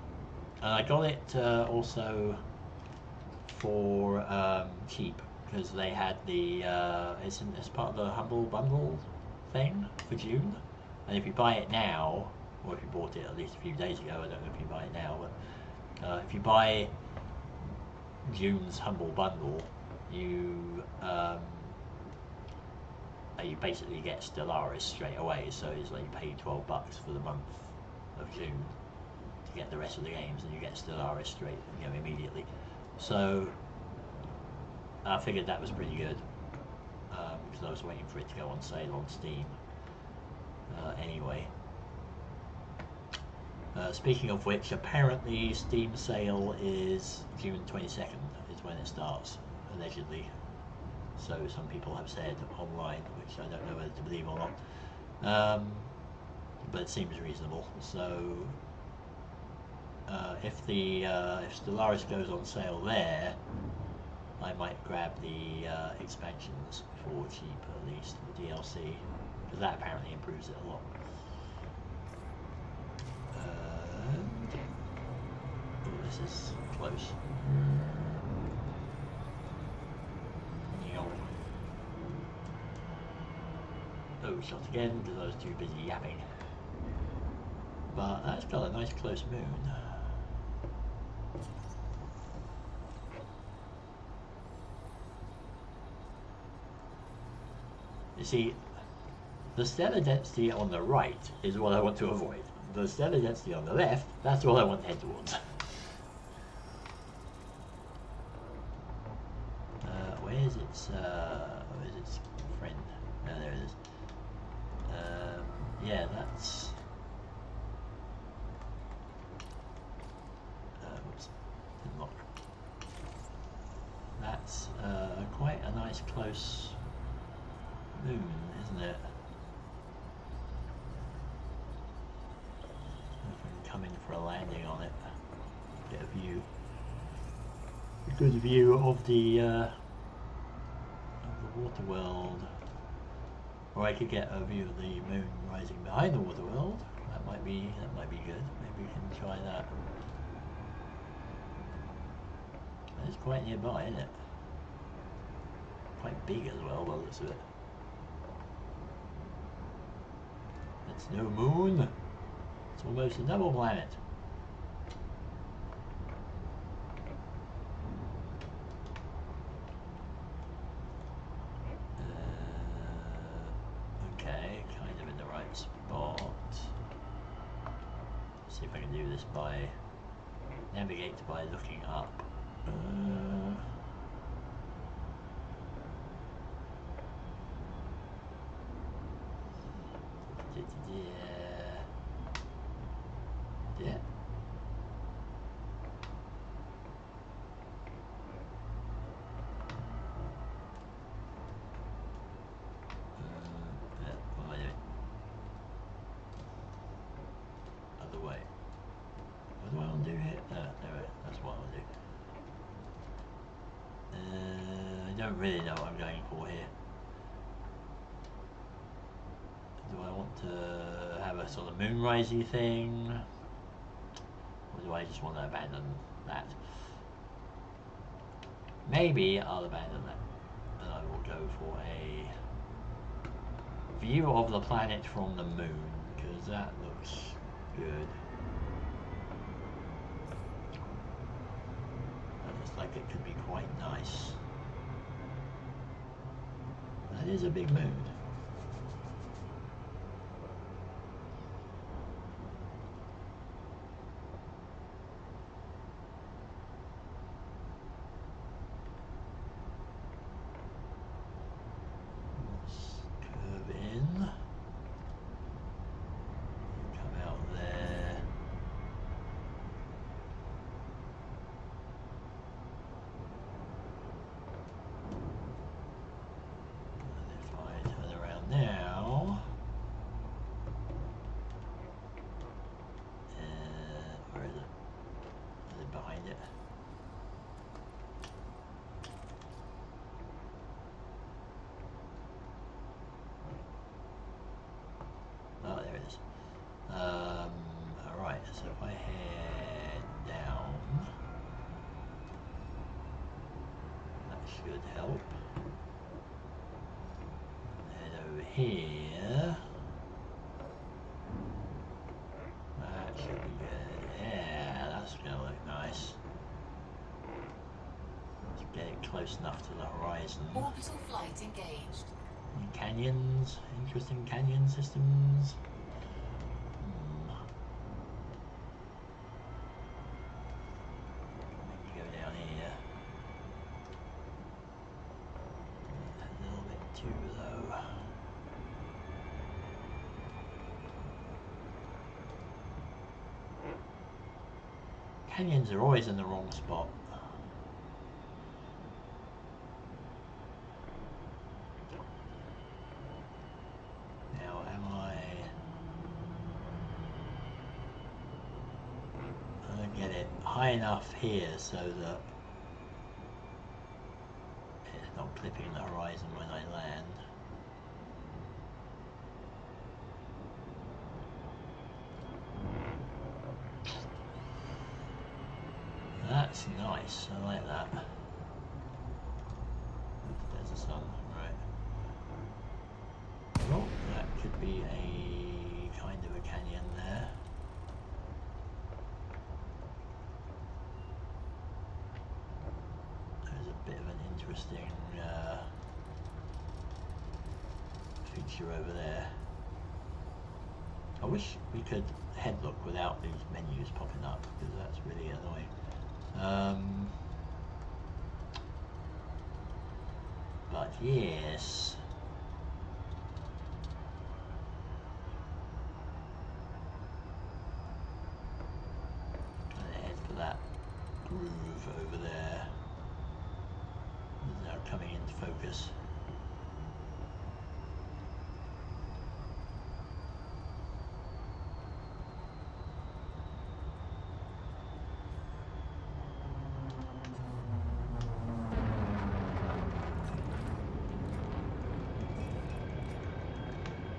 and I got it also for cheap because they had the it's part of the Humble Bundle thing for June, and if you buy it now, or if you bought it at least a few days ago, I don't know if you buy it now, but if you buy June's Humble Bundle, you basically get Stellaris straight away. So it's like you pay $12 for the month of June to get the rest of the games, and you get Stellaris straight, you know, immediately. So I figured that was pretty good because I was waiting for it to go on sale on Steam anyway. Speaking of which, apparently Steam sale is June 22nd is when it starts, allegedly. So some people have said online, which I don't know whether to believe or not, but it seems reasonable. So if Stellaris goes on sale there, I might grab the expansions for cheap, at least the DLC, because that apparently improves it a lot. Oh, this is close. Oh, shot again because I was too busy yapping. But that's got a nice close moon. You see, the stellar density on the right is what I want to avoid. The stellar density on the left, that's what I want to head towards. Where's its friend? Oh, there it is. Yeah, that's... Whoops, didn't lock. That's quite a nice close moon, isn't it? We can come in for a landing on it, get a view, a good view of the water world, or I could get a view of the moon rising behind the water world. That might be good. Maybe we can try that. It's quite nearby, isn't it? Quite big as well, by the looks of it. It's no moon. It's almost a double planet. Okay, kind of in the right spot. See if I can do this by navigate by looking up. Yeah. What am I doing? Other way. What do I want to do here? There, that's what I want to do. I don't really know what I'm going for here. Do I want to have a sort of moonrisey thing? Or do I just want to abandon that? Maybe I'll abandon that. And I will go for a view of the planet from the moon, because that looks good. That looks like it could be quite nice. That is a big moon. Curve in. Come out there. find it. Oh, there it is. Alright, so if I head down, that should help. Head over here. That should be good. Yeah, that's gonna look nice. Let's get it close enough to the horizon. Orbital flight engaged. Canyons, interesting canyon systems. Maybe go down here. A little bit too low. Canyons are always in the wrong spot. Now, am I going to get it high enough here so that it's not clipping the horizon when I land? That's nice, I like that. There's the sun, right. Oh, that could be a kind of a canyon there. There's a bit of an interesting feature over there. I wish we could head look without these menus popping up, because that's really annoying. But yes. Gonna head for that groove over there. It's now coming into focus.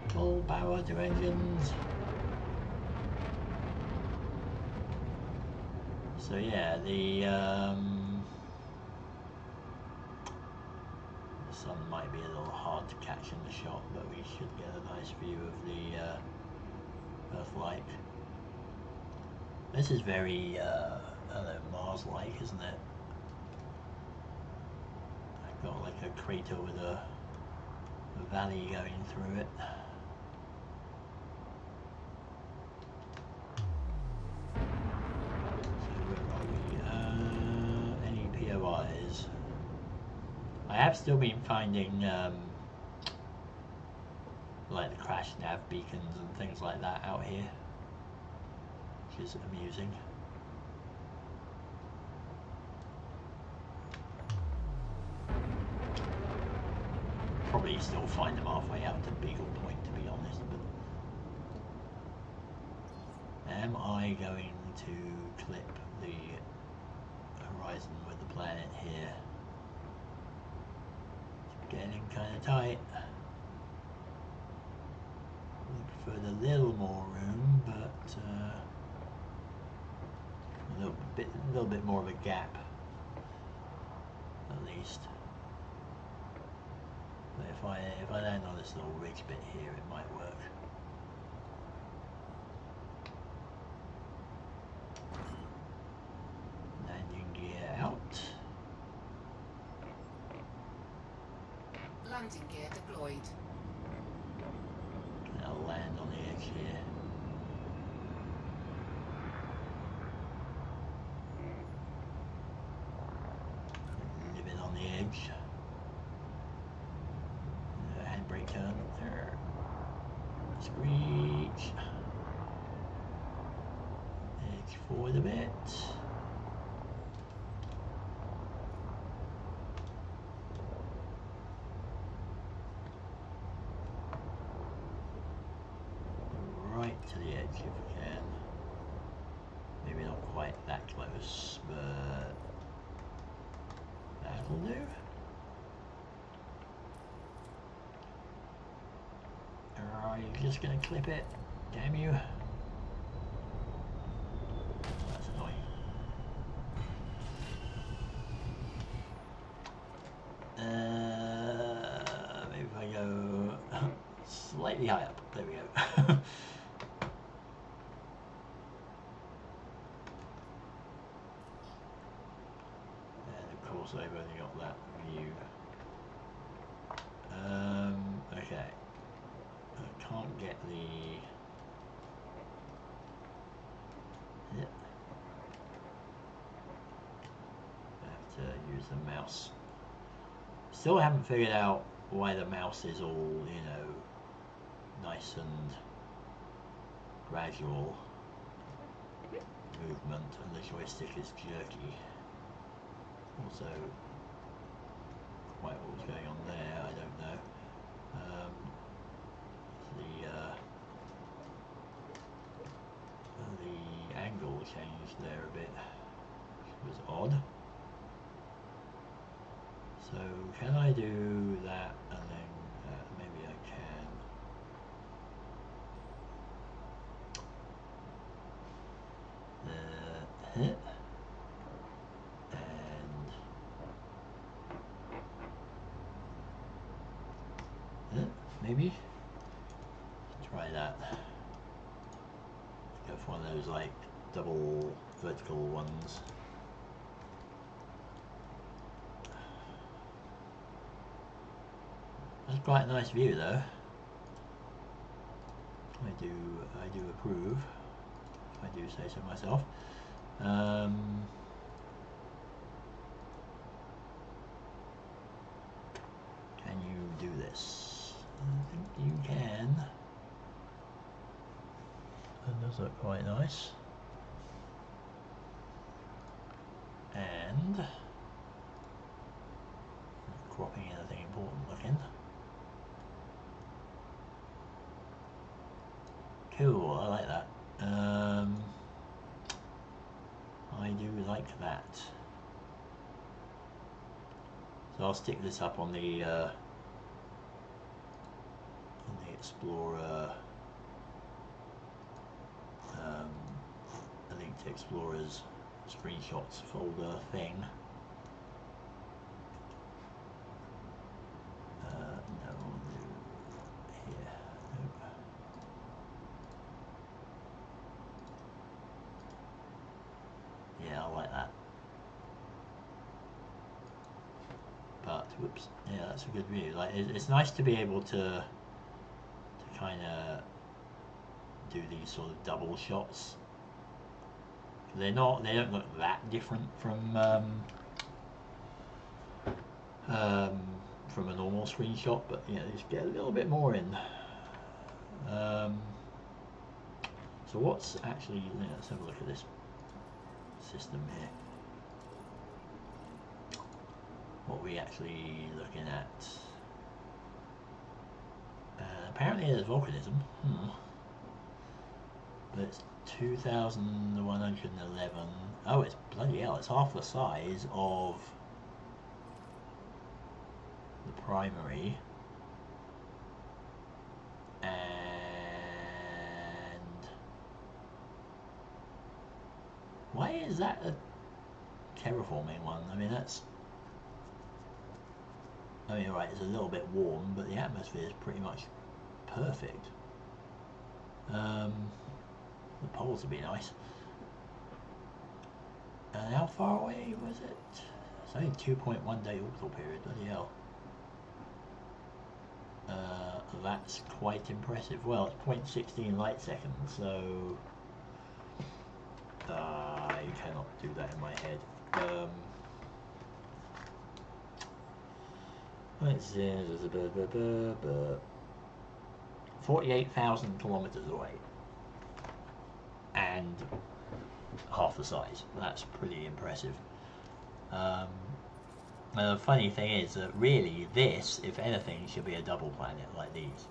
Full power to engines. So yeah, the sun might be a little hard to catch in the shot, but we should get a nice view of the Earth-like. This is very, I don't know, Mars-like, isn't it? I've got like a crater with a valley going through it. POIs. I have still been finding like the crash nav beacons and things like that out here, which is amusing. Probably still find them halfway out to Beagle Point, to be honest, but am I going to clip the horizon with the planet here? It's getting kind of tight. I preferred a little more room, but a little bit more of a gap, at least. But if I land on this little ridge bit here, it might work. Landing gear out. Landing gear deployed. I'll land on the edge here. Living on the edge. Handbrake turn. There. Screech. Edge forward a bit. Right to the edge if we can. Maybe not quite that close, but will do. Or are you just going to clip it? Damn you. That's annoying. Maybe if I go slightly high up. There we go. So I've only got that view. Okay. I can't get the... Yep. I have to use the mouse. Still haven't figured out why the mouse is all, you know, nice and gradual movement and the joystick is jerky. Also, quite what was going on there, I don't know. The angle changed there a bit, which was odd. So can I do that and then maybe I can. Hit. Maybe try that. Go for one of those like double vertical ones. That's quite a nice view though. I do approve, if I do say so myself. Can you do this? I think you can. That does look quite nice. And cropping anything important looking. Cool, I like that. I do like that. So I'll stick this up on the Explorer, a link to Explorer's screenshots folder thing. No, here. Nope. Yeah, I like that. But whoops, yeah, that's a good view. Like it's nice to be able to kind of do these sort of double shots. They don't look that different from a normal screenshot, but yeah, they just get a little bit more in. So what's actually, let's have a look at this system here. What are we actually looking at? Apparently there's volcanism. But it's 2,111. Oh, it's bloody hell, it's half the size of the primary. And why is that a terraforming one? I mean, right, it's a little bit warm, but the atmosphere is pretty much perfect. The poles would be nice. And how far away was it? It's only 2.1 day orbital period, bloody hell. That's quite impressive. Well, it's 0.16 light seconds, so I cannot do that in my head. Let's see, 48,000 kilometers away and half the size. That's pretty impressive. And the funny thing is that really this, if anything, should be a double planet like these.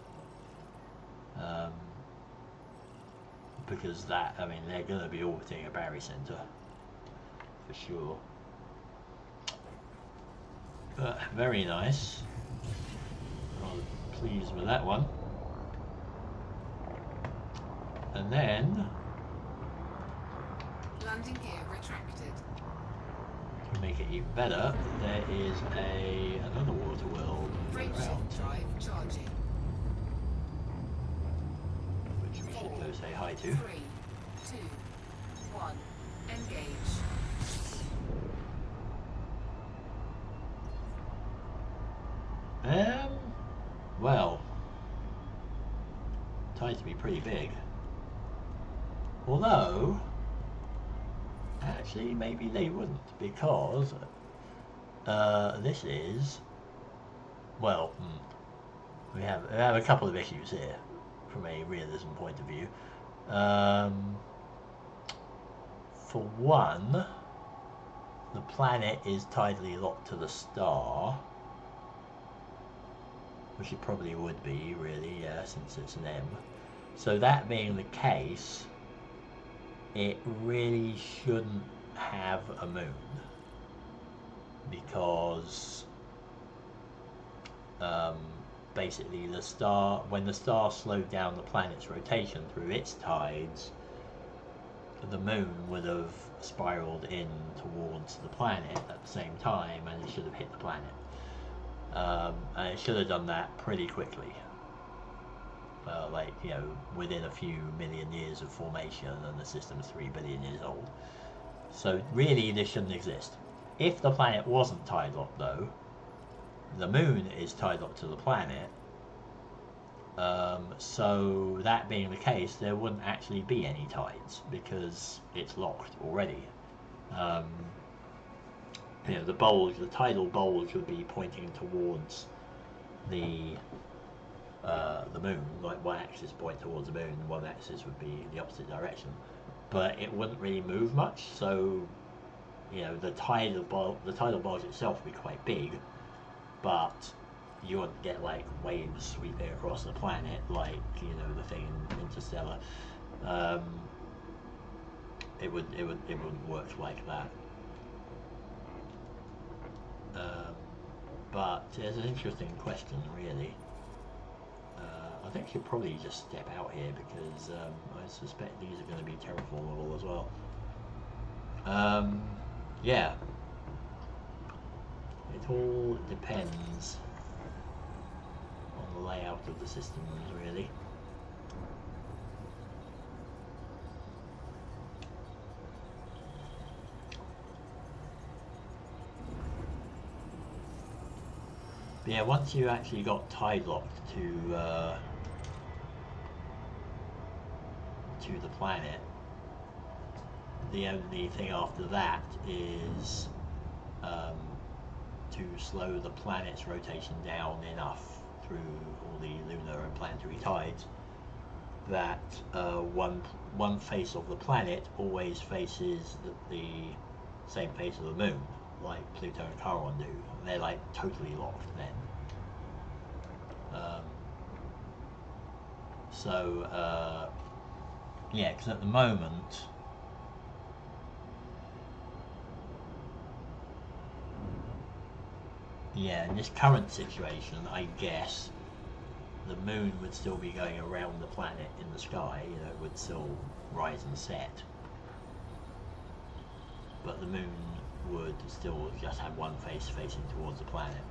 Because that, I mean, they're going to be orbiting a barycenter for sure. But very nice. Rather pleased with that one. And then Landing gear retracted. to make it even better, there is another water world around, Frameshift drive charging. which we should go say hi to. 3, 2, 1. Engage. Well, tied to be pretty big. Although, actually, maybe they wouldn't, because this is, well, we have a couple of issues here from a realism point of view. For one, the planet is tidally locked to the star, which it probably would be, really, yeah, since it's an M. So that being the case, it really shouldn't have a moon, because basically when the star slowed down the planet's rotation through its tides, the moon would have spiraled in towards the planet at the same time, and it should have hit the planet. And it should have done that pretty quickly. Like, you know, within a few million years of formation, and the system's 3 billion years old. So really, this shouldn't exist. If the planet wasn't tide locked, though, the moon is tide locked to the planet. So that being the case, there wouldn't actually be any tides because it's locked already. You know, the tidal bulge would be pointing towards the moon, like one axis point towards the moon, one axis would be the opposite direction, but it wouldn't really move much. So, you know, the tidal bulge itself would be quite big, but you wouldn't get like waves sweeping across the planet like, you know, the thing in Interstellar. It wouldn't work like that. But it's an interesting question, really. I think you'll probably just step out here because I suspect these are going to be terraformable as well. Yeah. It all depends on the layout of the systems, really. But yeah, once you actually got tide locked to the planet, the only thing after that is to slow the planet's rotation down enough through all the lunar and planetary tides that one face of the planet always faces the same face of the moon, like Pluto and Charon do. They're like totally locked then. Yeah, because at the moment, yeah, in this current situation, I guess the moon would still be going around the planet in the sky. You know, it would still rise and set, but the moon would still just have one face facing towards the planet.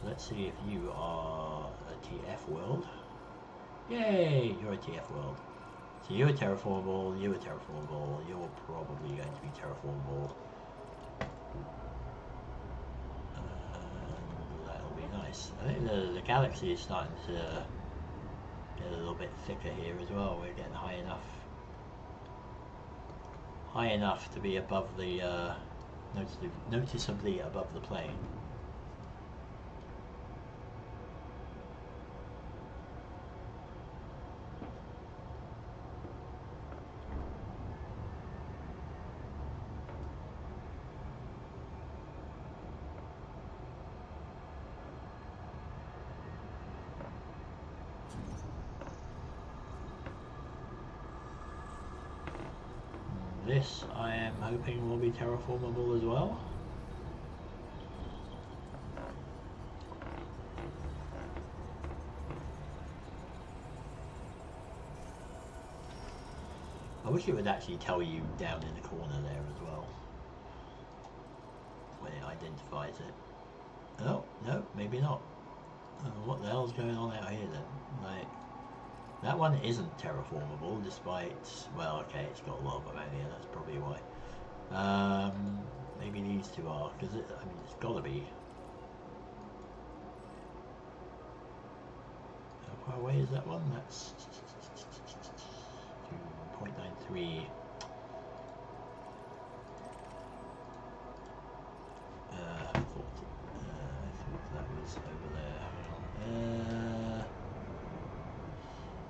Let's see if you are a TF world. Yay, you're a TF world. So you're terraformable, you're terraformable, you're probably going to be terraformable. That'll be nice. I think the galaxy is starting to get a little bit thicker here as well. We're getting high enough to be above the noticeably above the plane. This I am hoping will be terraformable as well. I wish it would actually tell you down in the corner there as well when it identifies it. Oh, no, maybe not. What the hell's going on out here then? Like, that one isn't terraformable despite, well, okay, it's got a lot of them out here, that's probably why. Maybe these two are, because I mean, it's got to be. How far away is that one? That's 2.93. I thought that was over there.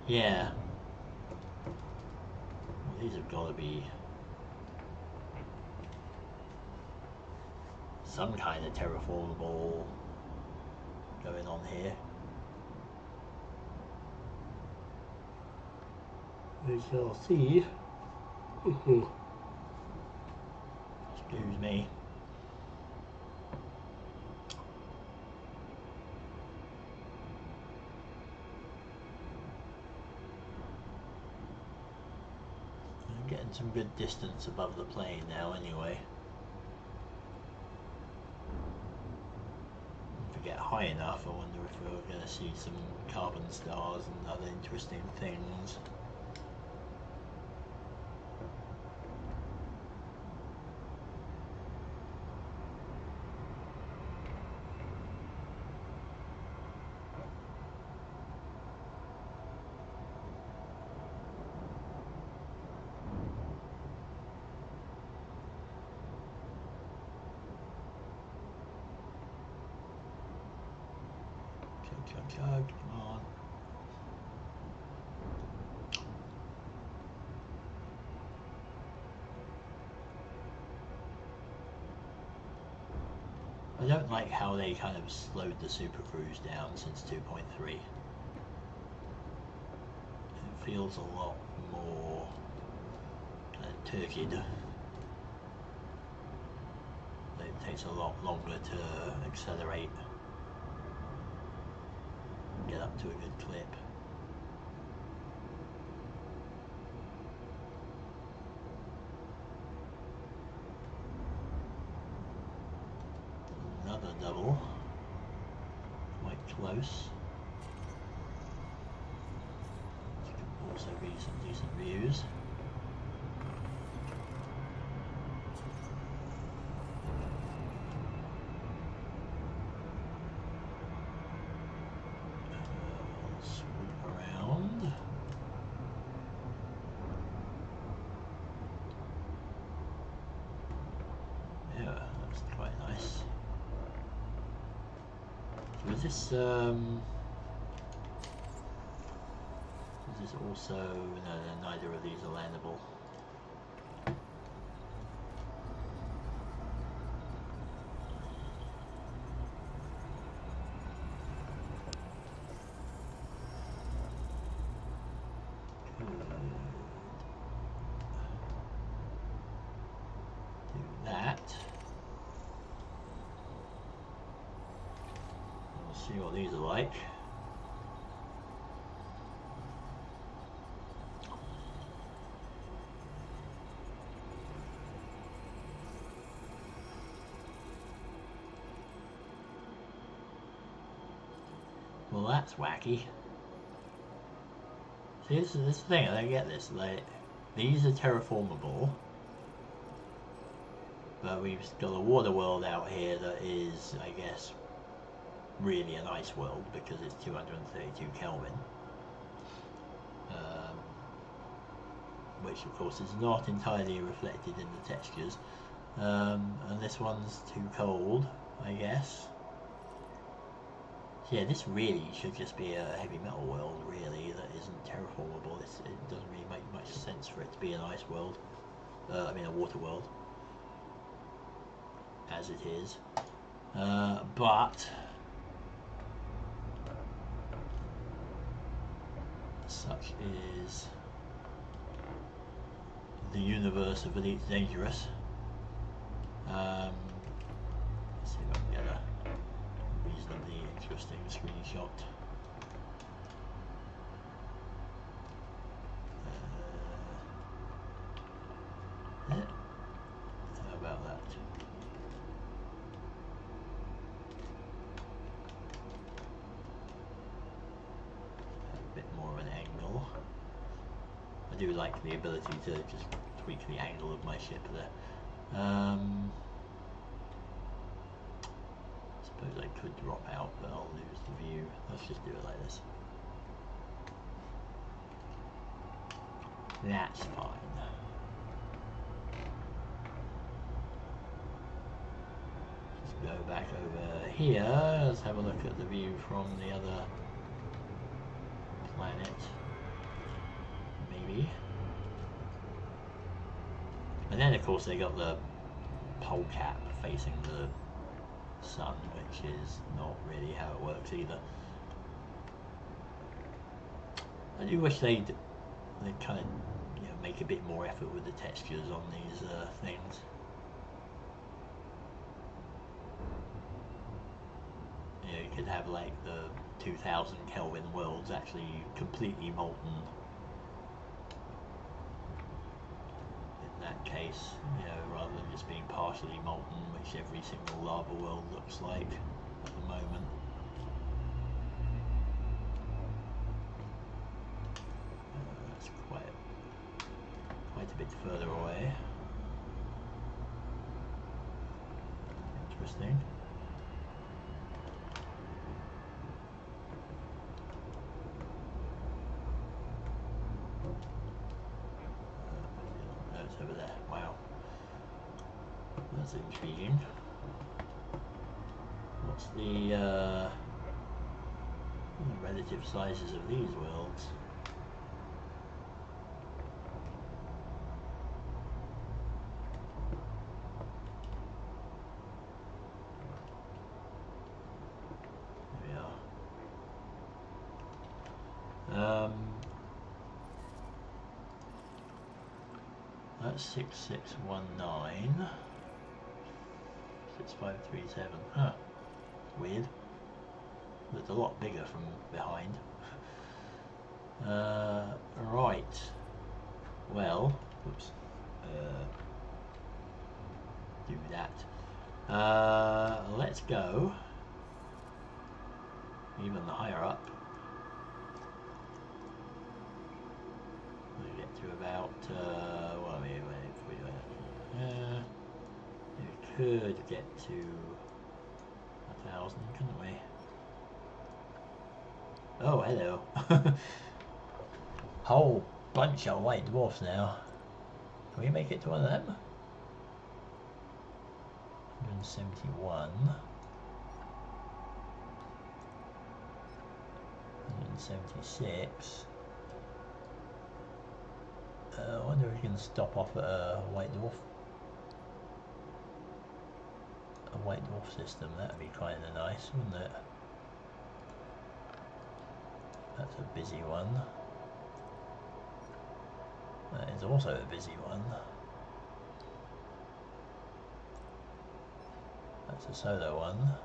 Yeah. Well, these have got to be some kind of terraformable going on here. We shall see. Excuse me. I'm getting some good distance above the plane now anyway. If we get high enough, I wonder if we're going to see some carbon stars and other interesting things. Chug, come on. I don't like how they kind of slowed the Super Cruise down since 2.3. It feels a lot more turgid. It takes a lot longer to accelerate. Get up to a good clip. Another double. Quite close. Could also be some decent views. Is this also, no, neither of these are landable. Do that. See what these are like. Well, that's wacky. See, this is the thing, I don't get this. Like, these are terraformable, but we've got a water world out here that is, I guess, really an ice world because it's 232 Kelvin, which of course is not entirely reflected in the textures, and this one's too cold, I guess. So yeah, this really should just be a heavy metal world, really, that isn't terraformable. It doesn't really make much sense for it to be an ice world, I mean a water world, as it is, but such is the universe of Elite Dangerous. Let's see if I can get a reasonably interesting screenshot. How about that? A bit more of an angle. I do like the ability to just tweak the angle of my ship there. Suppose I could drop out, but I'll lose the view. Let's just do it like this. That's fine. Just go back over here. Let's have a look at the view from the other planet. Maybe. And then of course they got the pole cap facing the sun, which is not really how it works either. I do wish they'd kind of, you know, make a bit more effort with the textures on these things. You know, you could have like the 2000 Kelvin worlds actually completely molten. In that case, you know, rather than just being partially molten, which every single lava world looks like at the moment. That's quite a bit further away. Interesting. It's over there. Wow. That's intriguing. What's the relative sizes of these worlds? Here we are. That's 6619. 6537. Huh. Weird. It's a lot bigger from behind. Right. Well, whoops. Do that. Let's go even higher up. We get to about what are we waiting for? We could get to 1,000, couldn't we? Oh, hello. Whole bunch of white dwarfs now. Can we make it to one of them? 171. 176. I wonder if we can stop off at a white dwarf. A white dwarf system, that would be kind of nice, wouldn't it? That's a busy one. That is also a busy one. That's a solo one.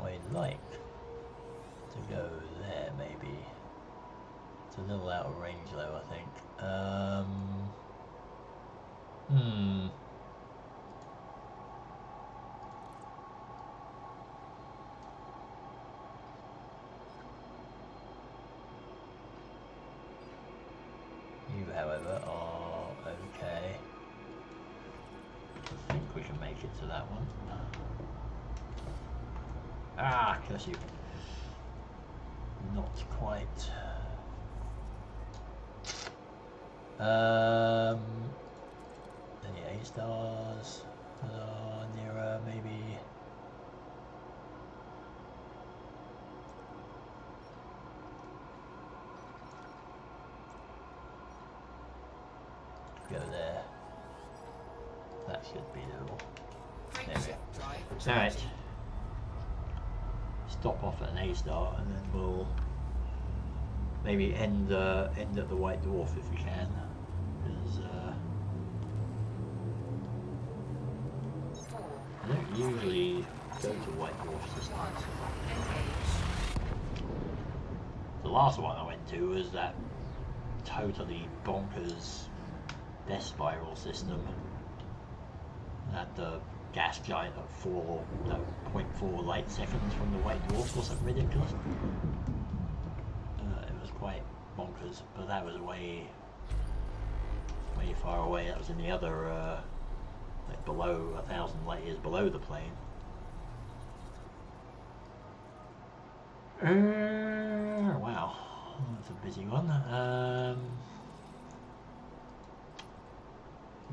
I'd like to go there, maybe. It's a little out of range though, I think. You, however, are okay. I think we can make it to that one. Ah, curse you. Not quite. Any A stars nearer, maybe. Go there. That should be doable. There we go. Alright. stop off at an A star, and then we'll maybe end at the White Dwarf if we can, because I don't usually go to White Dwarf systems. The last one I went to was that totally bonkers Death Spiral system. Had the gas giant at 0.4 light seconds from the White Dwarf or something ridiculous. It was quite bonkers, but that was way far away. That was in the other, like below 1,000 light years below the plane. Wow, that's a busy one.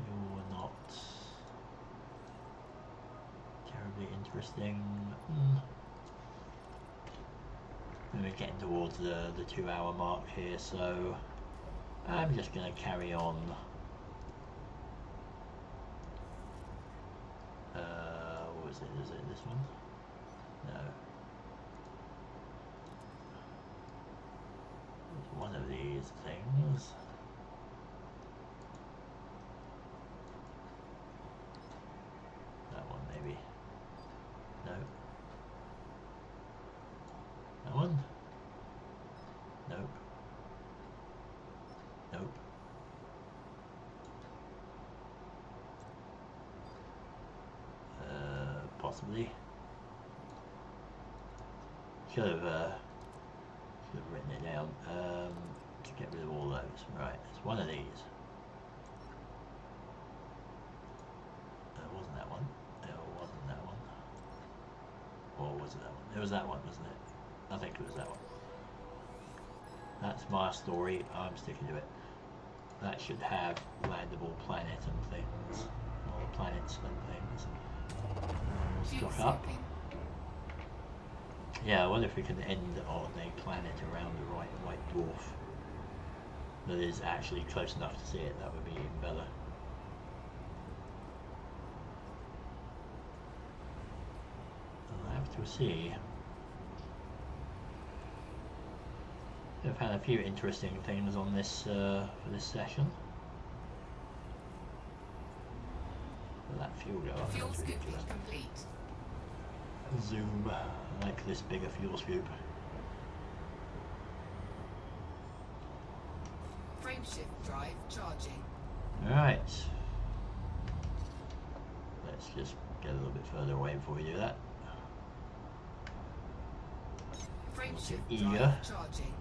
You're not terribly interesting. We're getting towards the 2-hour mark here, so I'm just going to carry on. What was it? Is it this one? No. It's one of these things. That one maybe. No. That one? Nope. Nope. Possibly. Should have written it down. To get rid of all those. Right, it's one of these. It wasn't that one. It wasn't that one. Or was it that one? It was that one, wasn't it? I think it was that one. That's my story. I'm sticking to it. That should have landable planet and things. Or planets and things. Stock up. Yeah, I wonder if we can end on a planet around the White Dwarf that is actually close enough to see it. That would be even better. We'll have to see. I've had a few interesting things on this for this session. Will that fuel go up? Fuel scoop complete. Zoom. I like this bigger fuel scoop. Frameshift drive charging. Alright. Let's just get a little bit further away before we do that. Frameshift Eager. drive charging.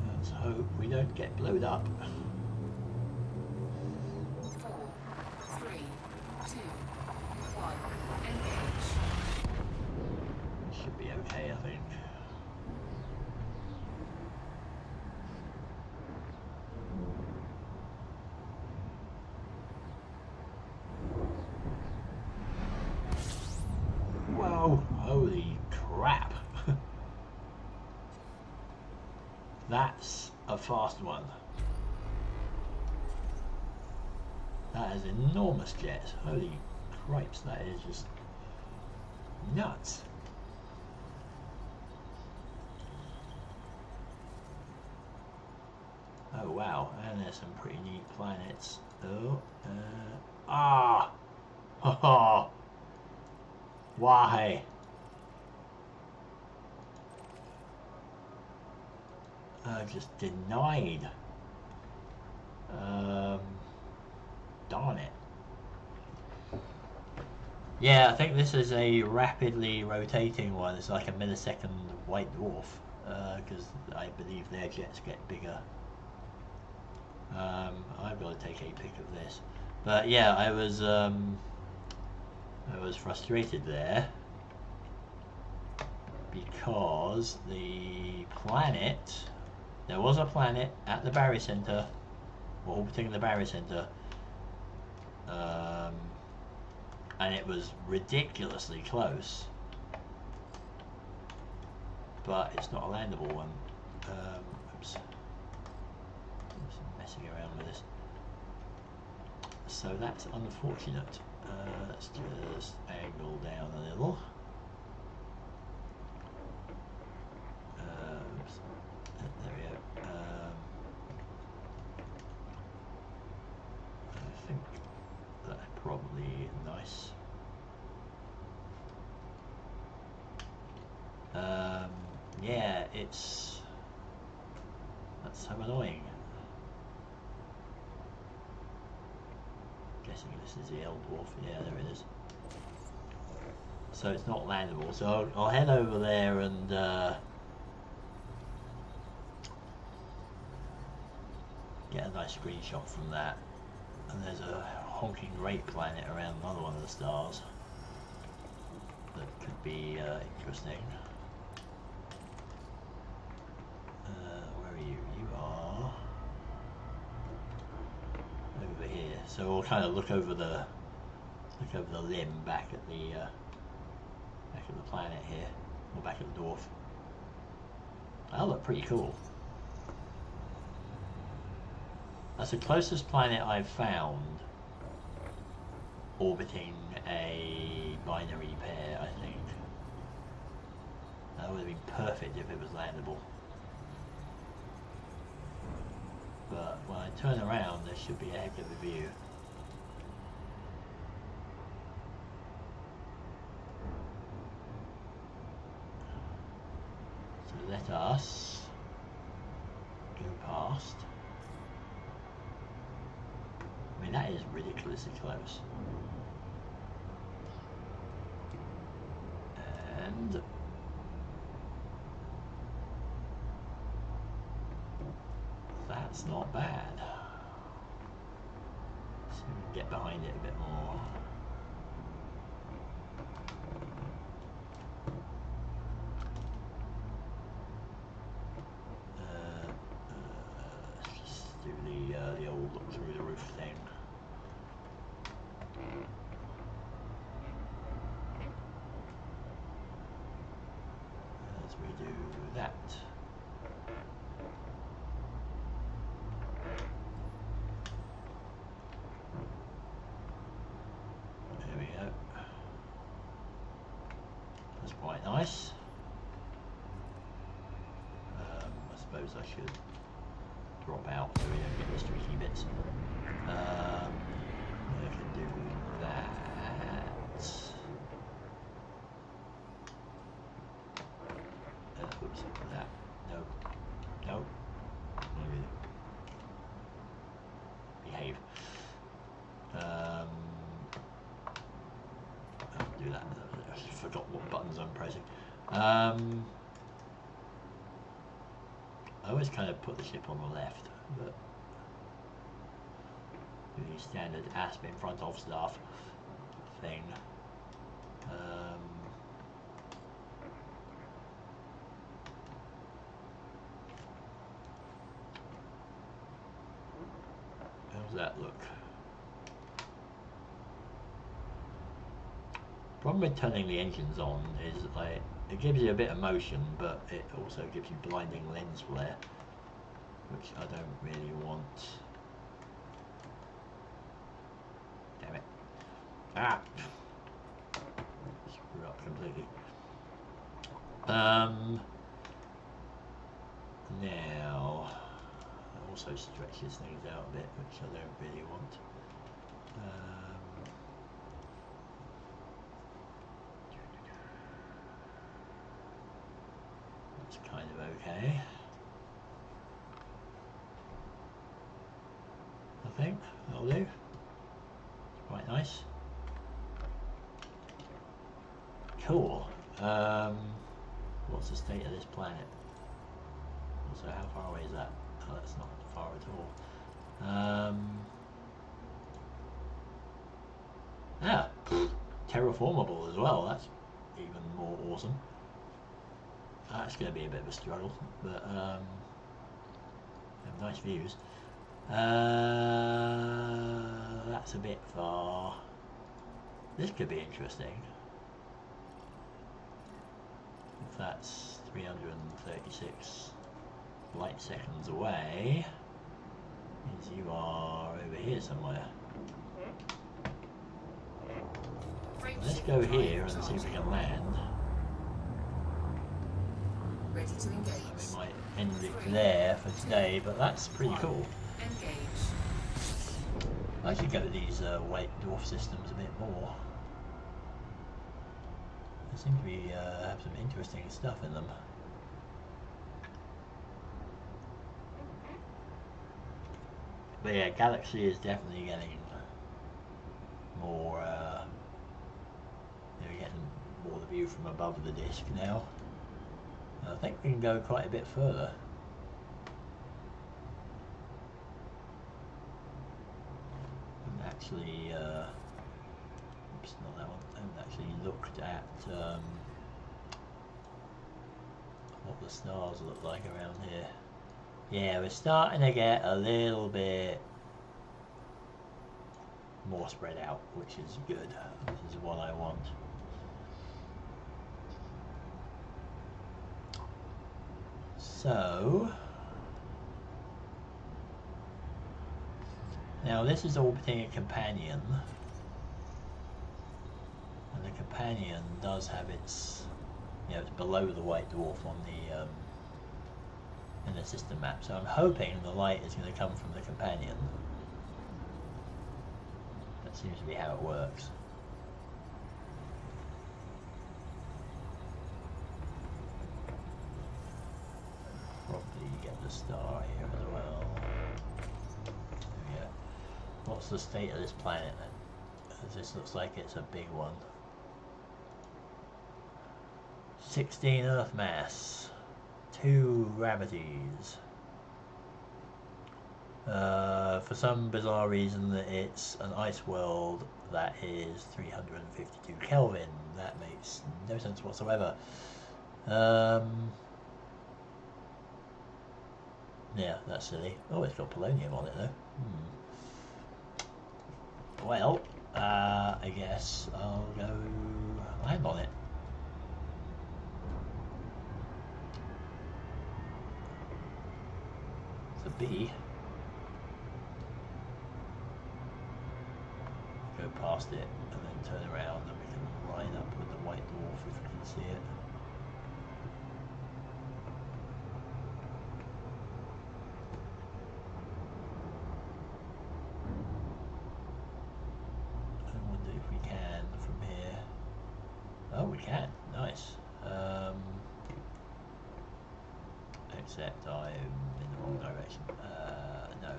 Let's hope we don't get blowed up. 4, 3, 2, 1, engage. Should be okay, I think. Whoa, holy crap. That's a fast one. That is enormous jet. Holy cripes, that is just nuts. Oh wow, and there's some pretty neat planets. Oh, oh, why? Just denied. Darn it. Yeah, I think this is a rapidly rotating one. It's like a millisecond White Dwarf, because I believe their jets get bigger. I've got to take a pic of this. But yeah, I was frustrated there because the planet, there was a planet at the barycenter, orbiting the barycenter, and it was ridiculously close, but it's not a landable one. Oops. Messing around with this. so that's unfortunate. Let's just angle down a little. Oops. There we go. I think that's probably nice. Yeah, that's so annoying. Guessing this is the Eldwarf. Yeah, there it is. So it's not landable. So I'll head over there and get a nice screenshot from that. And there's a honking great planet around another one of the stars that could be interesting. Where are you? You are over here. So we'll kind of look over the limb back at the planet here, or back at the dwarf. That'll look pretty cool. That's the closest planet I've found orbiting a binary pair, I think. That would have been perfect if it was landable. But when I turn around, there should be a heck of a view. So let us go past. I mean, that is ridiculously close. And that's not bad. So we can get behind it a bit more. Let's just do the old look through the roof thing. As we do that. There we go. That's quite nice. I suppose I should drop out so we don't get the streaky bits. I can do that. Oops, that. No. No. Maybe. Behave. I'll do that. I forgot what buttons I'm pressing. I always kind of put the ship on the left, but do the standard asp in front of staff thing. How's that look? Problem with turning the engines on is like it gives you a bit of motion, but it also gives you blinding lens flare, which I don't really want. Damn it. Ah! Screw up completely. Now, it also stretches things out a bit, which I don't really want. That's kind of okay. I think that'll do. It's quite nice. Cool. What's the state of this planet? Also, how far away is that? Oh, that's not far at all. Yeah, terraformable as well. That's even more awesome. That's going to be a bit of a struggle, but have nice views. That's a bit far. This could be interesting. If that's 336 light seconds away, means you are over here somewhere. Let's go here and see if we can land. Ready to We engage. might end it there for today, but that's pretty cool. Engage. I should go to these white dwarf systems a bit more. They seem to be have some interesting stuff in them. But yeah, Galaxy is definitely getting more. You're getting more the view from above the disc now. And I think we can go quite a bit further. Actually, oops, not that one. I haven't actually looked at what the stars look like around here. Yeah, we're starting to get a little bit more spread out, which is good. This is what I want. So now this is orbiting a companion, and the companion does have its, it's below the white dwarf on the in the system map. So I'm hoping the light is going to come from the companion. That seems to be how it works. Probably get the star here as well. Yeah. What's the state of this planet then? This looks like it's a big one. 16 Earth mass. 2 gravities. For some bizarre reason, it's an ice world that is 352 Kelvin. That makes no sense whatsoever. Yeah, that's silly. Oh, it's got polonium on it though. Well, I guess I'll go land on it. It's a B. Go past it and then turn around and we can line up with the white dwarf if we can see it. I wonder if we can from here. Oh, we can. Nice. Except I'm in the wrong direction. No.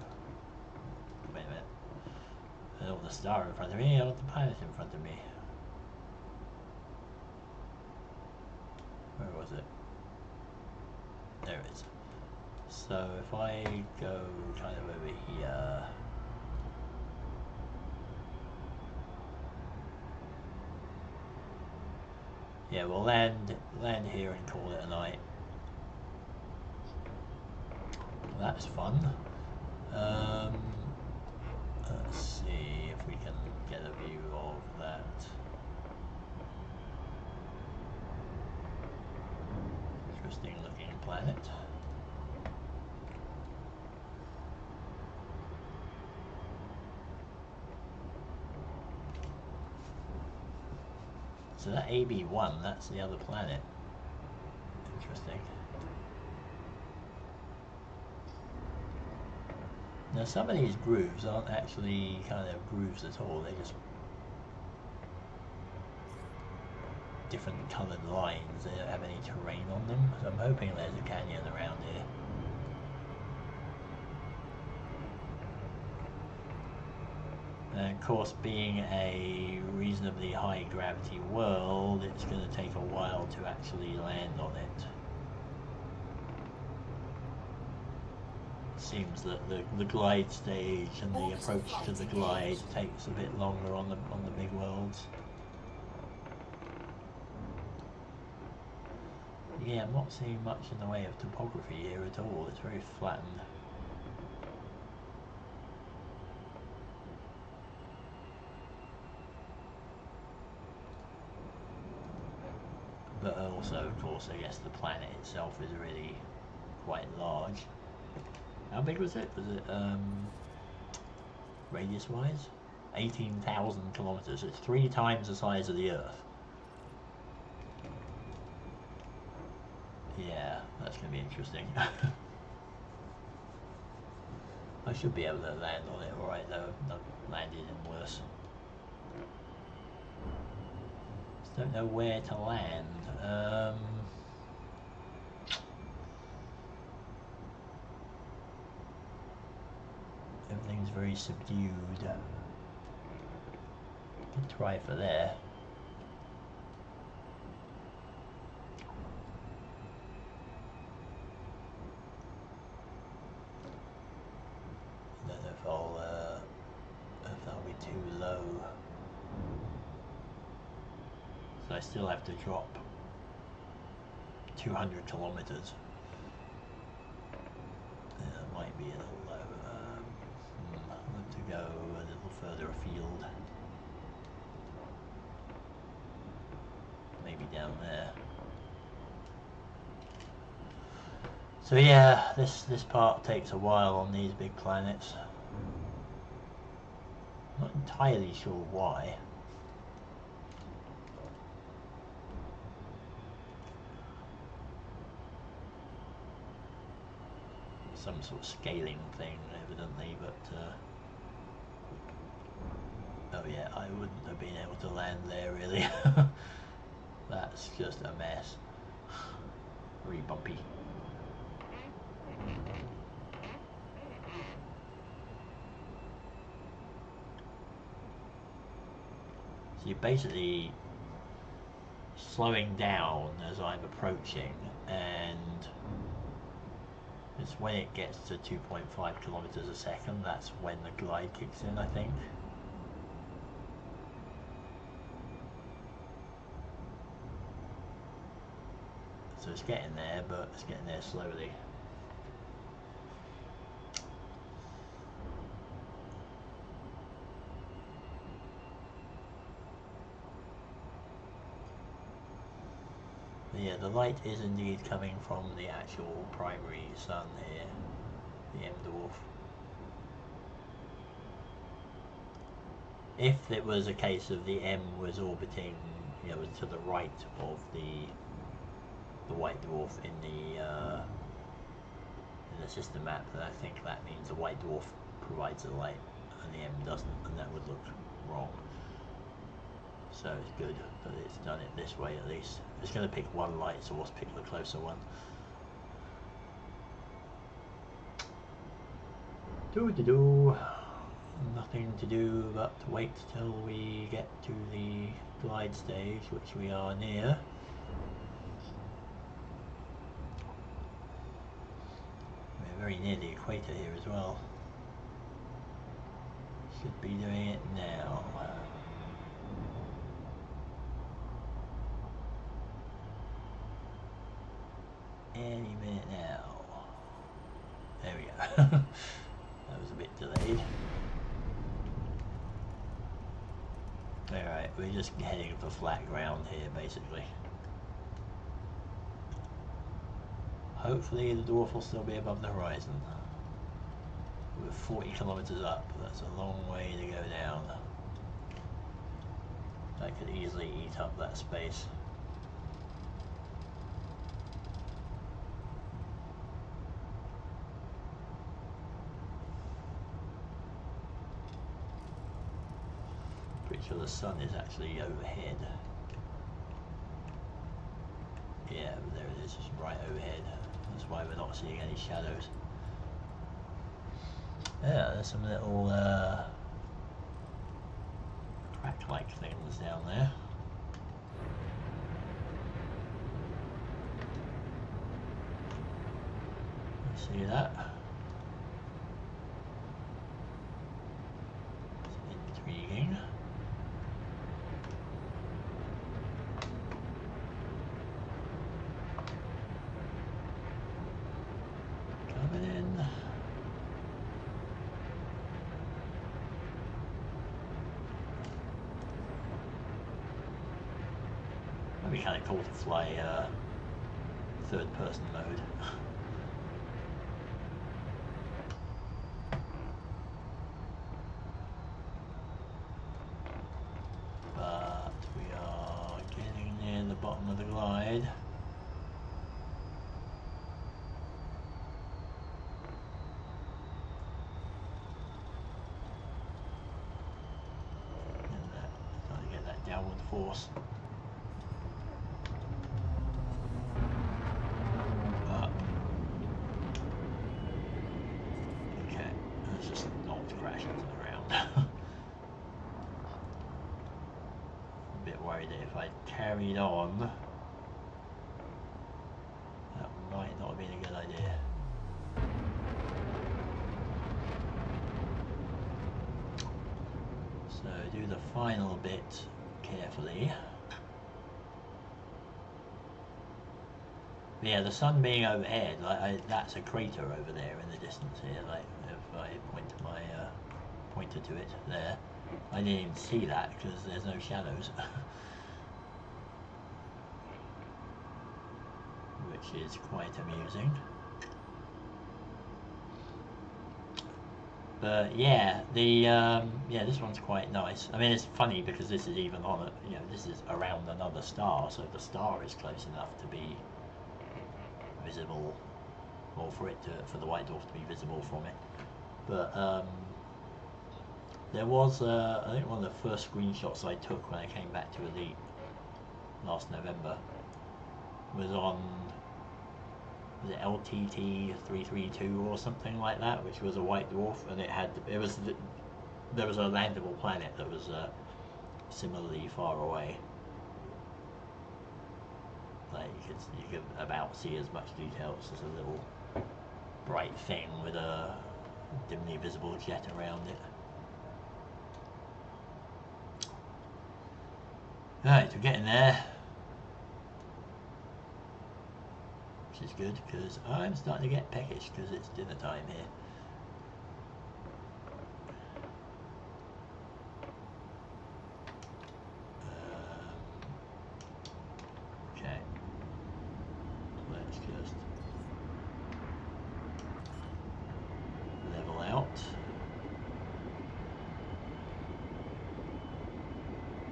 Wait a minute. I don't want the star in front of me, I want the planet in front of me. Where was it? There it is. So if I go kind of over here. Yeah, we'll land here and call it a night. That's fun. Let's see if we can get a view of that. Interesting looking planet. So that AB1, that's the other planet. Interesting. Now some of these grooves aren't actually kind of grooves at all, they're just different coloured lines. They don't have any terrain on them, so I'm hoping there's a canyon around here. And of course, being a reasonably high gravity world, it's going to take a while to actually land on it. Seems that the glide stage and the approach to the glide takes a bit longer on the big worlds. Yeah, I'm not seeing much in the way of topography here at all. It's very flattened. But also, of course, I guess the planet itself is really quite large. How big was it? Was it radius-wise? 18,000 kilometers. It's 3 times the size of the Earth. Yeah, that's going to be interesting. I should be able to land on it alright though. I've landed in worse. Just don't know where to land. Everything's very subdued. Could try for there. I don't know if that'll be too low. So I still have to drop 200 kilometers. Yeah, it might be a little low. I'll have to go a little further afield. Maybe down there. So yeah, this part takes a while on these big planets. Not entirely sure why. Some sort of scaling thing, evidently, but oh yeah, I wouldn't have been able to land there really. That's just a mess. Very bumpy. So you're basically slowing down as I'm approaching, and it's when it gets to 2.5 kilometers a second, that's when the glide kicks in, I think. So it's getting there, but it's getting there slowly. But yeah, the light is indeed coming from the actual primary sun here, the M dwarf. If it was a case of the M was orbiting, you know, to the right of the white dwarf in the system map, then I think that means the white dwarf provides the light and the M doesn't, and that would look wrong. So it's good that it's done it this way at least. It's going to pick one light source, pick the closer one. Do-do-do. Nothing to do but wait till we get to the glide stage, which we are near. We're very near the equator here as well. Should be doing it now. Any minute now. There we go. That was a bit delayed. Alright, we're just heading for flat ground here basically. Hopefully the dwarf will still be above the horizon. We're 40 kilometers up, that's a long way to go down. That could easily eat up that space. Pretty sure the sun is actually overhead. Yeah, there it is, just right overhead. That's why we're not seeing any shadows. Yeah, there's some little crack-like things down there. See that? It's intriguing. Coming in. That'd be kind of cool to fly third person mode. another glide. And starting to get that downward force. Up. Okay, let's just not crash into the ground. A bit worried that if I carried on, that might not have been a good idea. So do the final bit carefully. But yeah, the sun being overhead, that's a crater over there in the distance here. Like if I pointed to it there, I didn't even see that because there's no shadows, which is quite amusing. But yeah, this one's quite nice. I mean, it's funny because this is even on this is around another star, so the star is close enough to be visible, or for the white dwarf to be visible from it. But there was I think one of the first screenshots I took when I came back to Elite last November was on, was it LTT 332 or something like that, which was a white dwarf, and there was a landable planet that was similarly far away. Like you could about see as much detail as a little bright thing with a dimly visible jet around it. Right, we're getting there. Which is good because I'm starting to get peckish because it's dinner time here. Okay, let's just level out.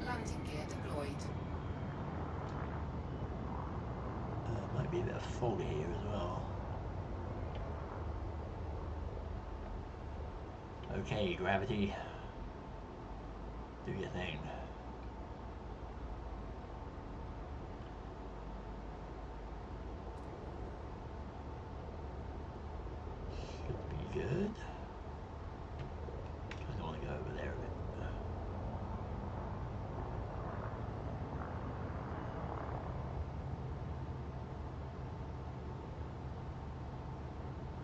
Landing gear deployed. Might be a bit of fog here as well. Okay, gravity, do your thing. Should be good. I don't want to go over there a bit.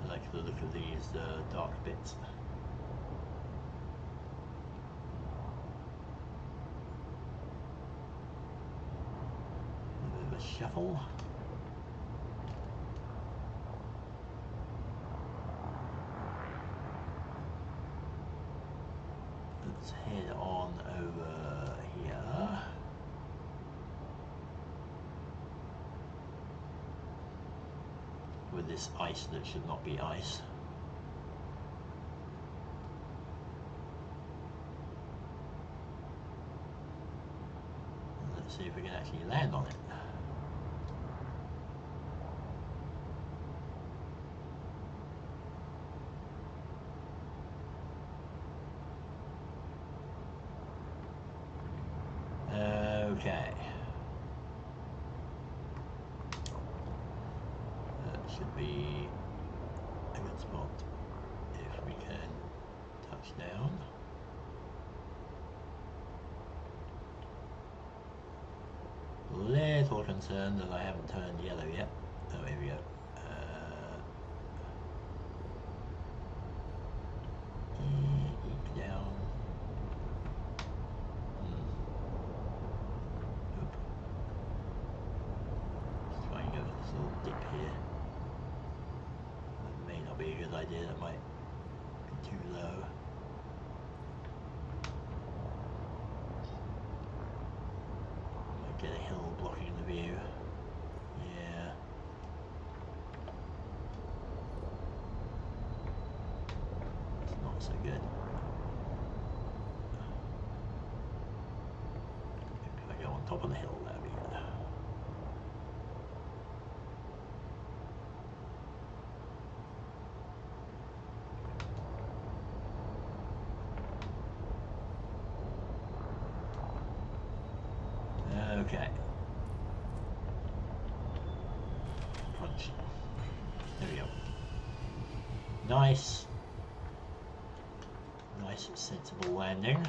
I like the look of these dark bits. A bit of a shuffle. Let's head on over here. With this ice that should not be ice. Let's see if we can actually land on it. Okay. That should be a good spot if we can touch down. Little concerned that I haven't turned yellow yet. Oh, here we go. Eke down. Oop. Let's try and go for this little dip here. That may not be a good idea, that might be too low. Might get a hill blocking the view. Yeah. It's not so good. If I go on top of the hill, that'd be good. Okay. Punch. There we go. Nice. Nice, sensible landing.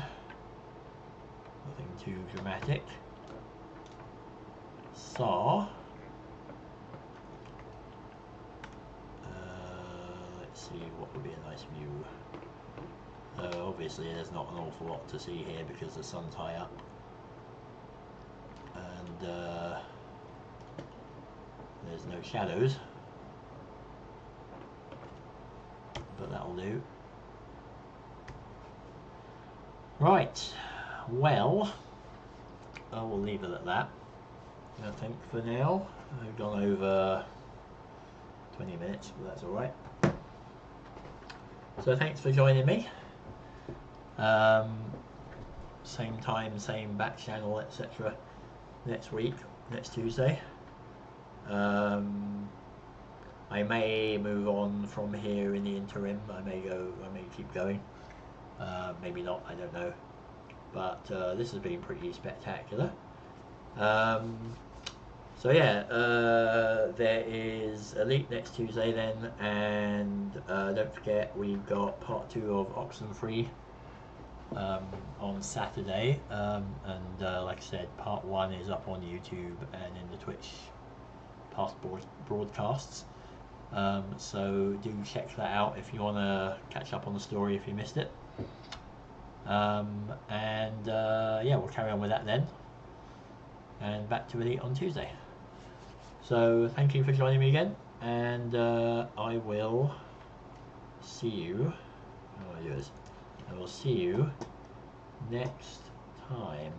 Nothing too dramatic. So, let's see what would be a nice view. Obviously there's not an awful lot to see here because the sun's high up. And there's no shadows. But that'll do. Right, well, I will leave it at that. I think for now. I've gone over 20 minutes, but that's alright. So thanks for joining me. Same time, same back channel, etc. next week, next Tuesday. I may move on from here in the interim. I may keep going. Maybe not, I don't know. But this has been pretty spectacular. So yeah, there is Elite next Tuesday then, and don't forget we've got part 2 of Oxenfree on Saturday, and like I said, part 1 is up on YouTube and in the Twitch past broadcasts. So do check that out if you want to catch up on the story if you missed it. Yeah, we'll carry on with that then, and back to Elite on Tuesday. So thank you for joining me again, and I will see you. I will see you next time.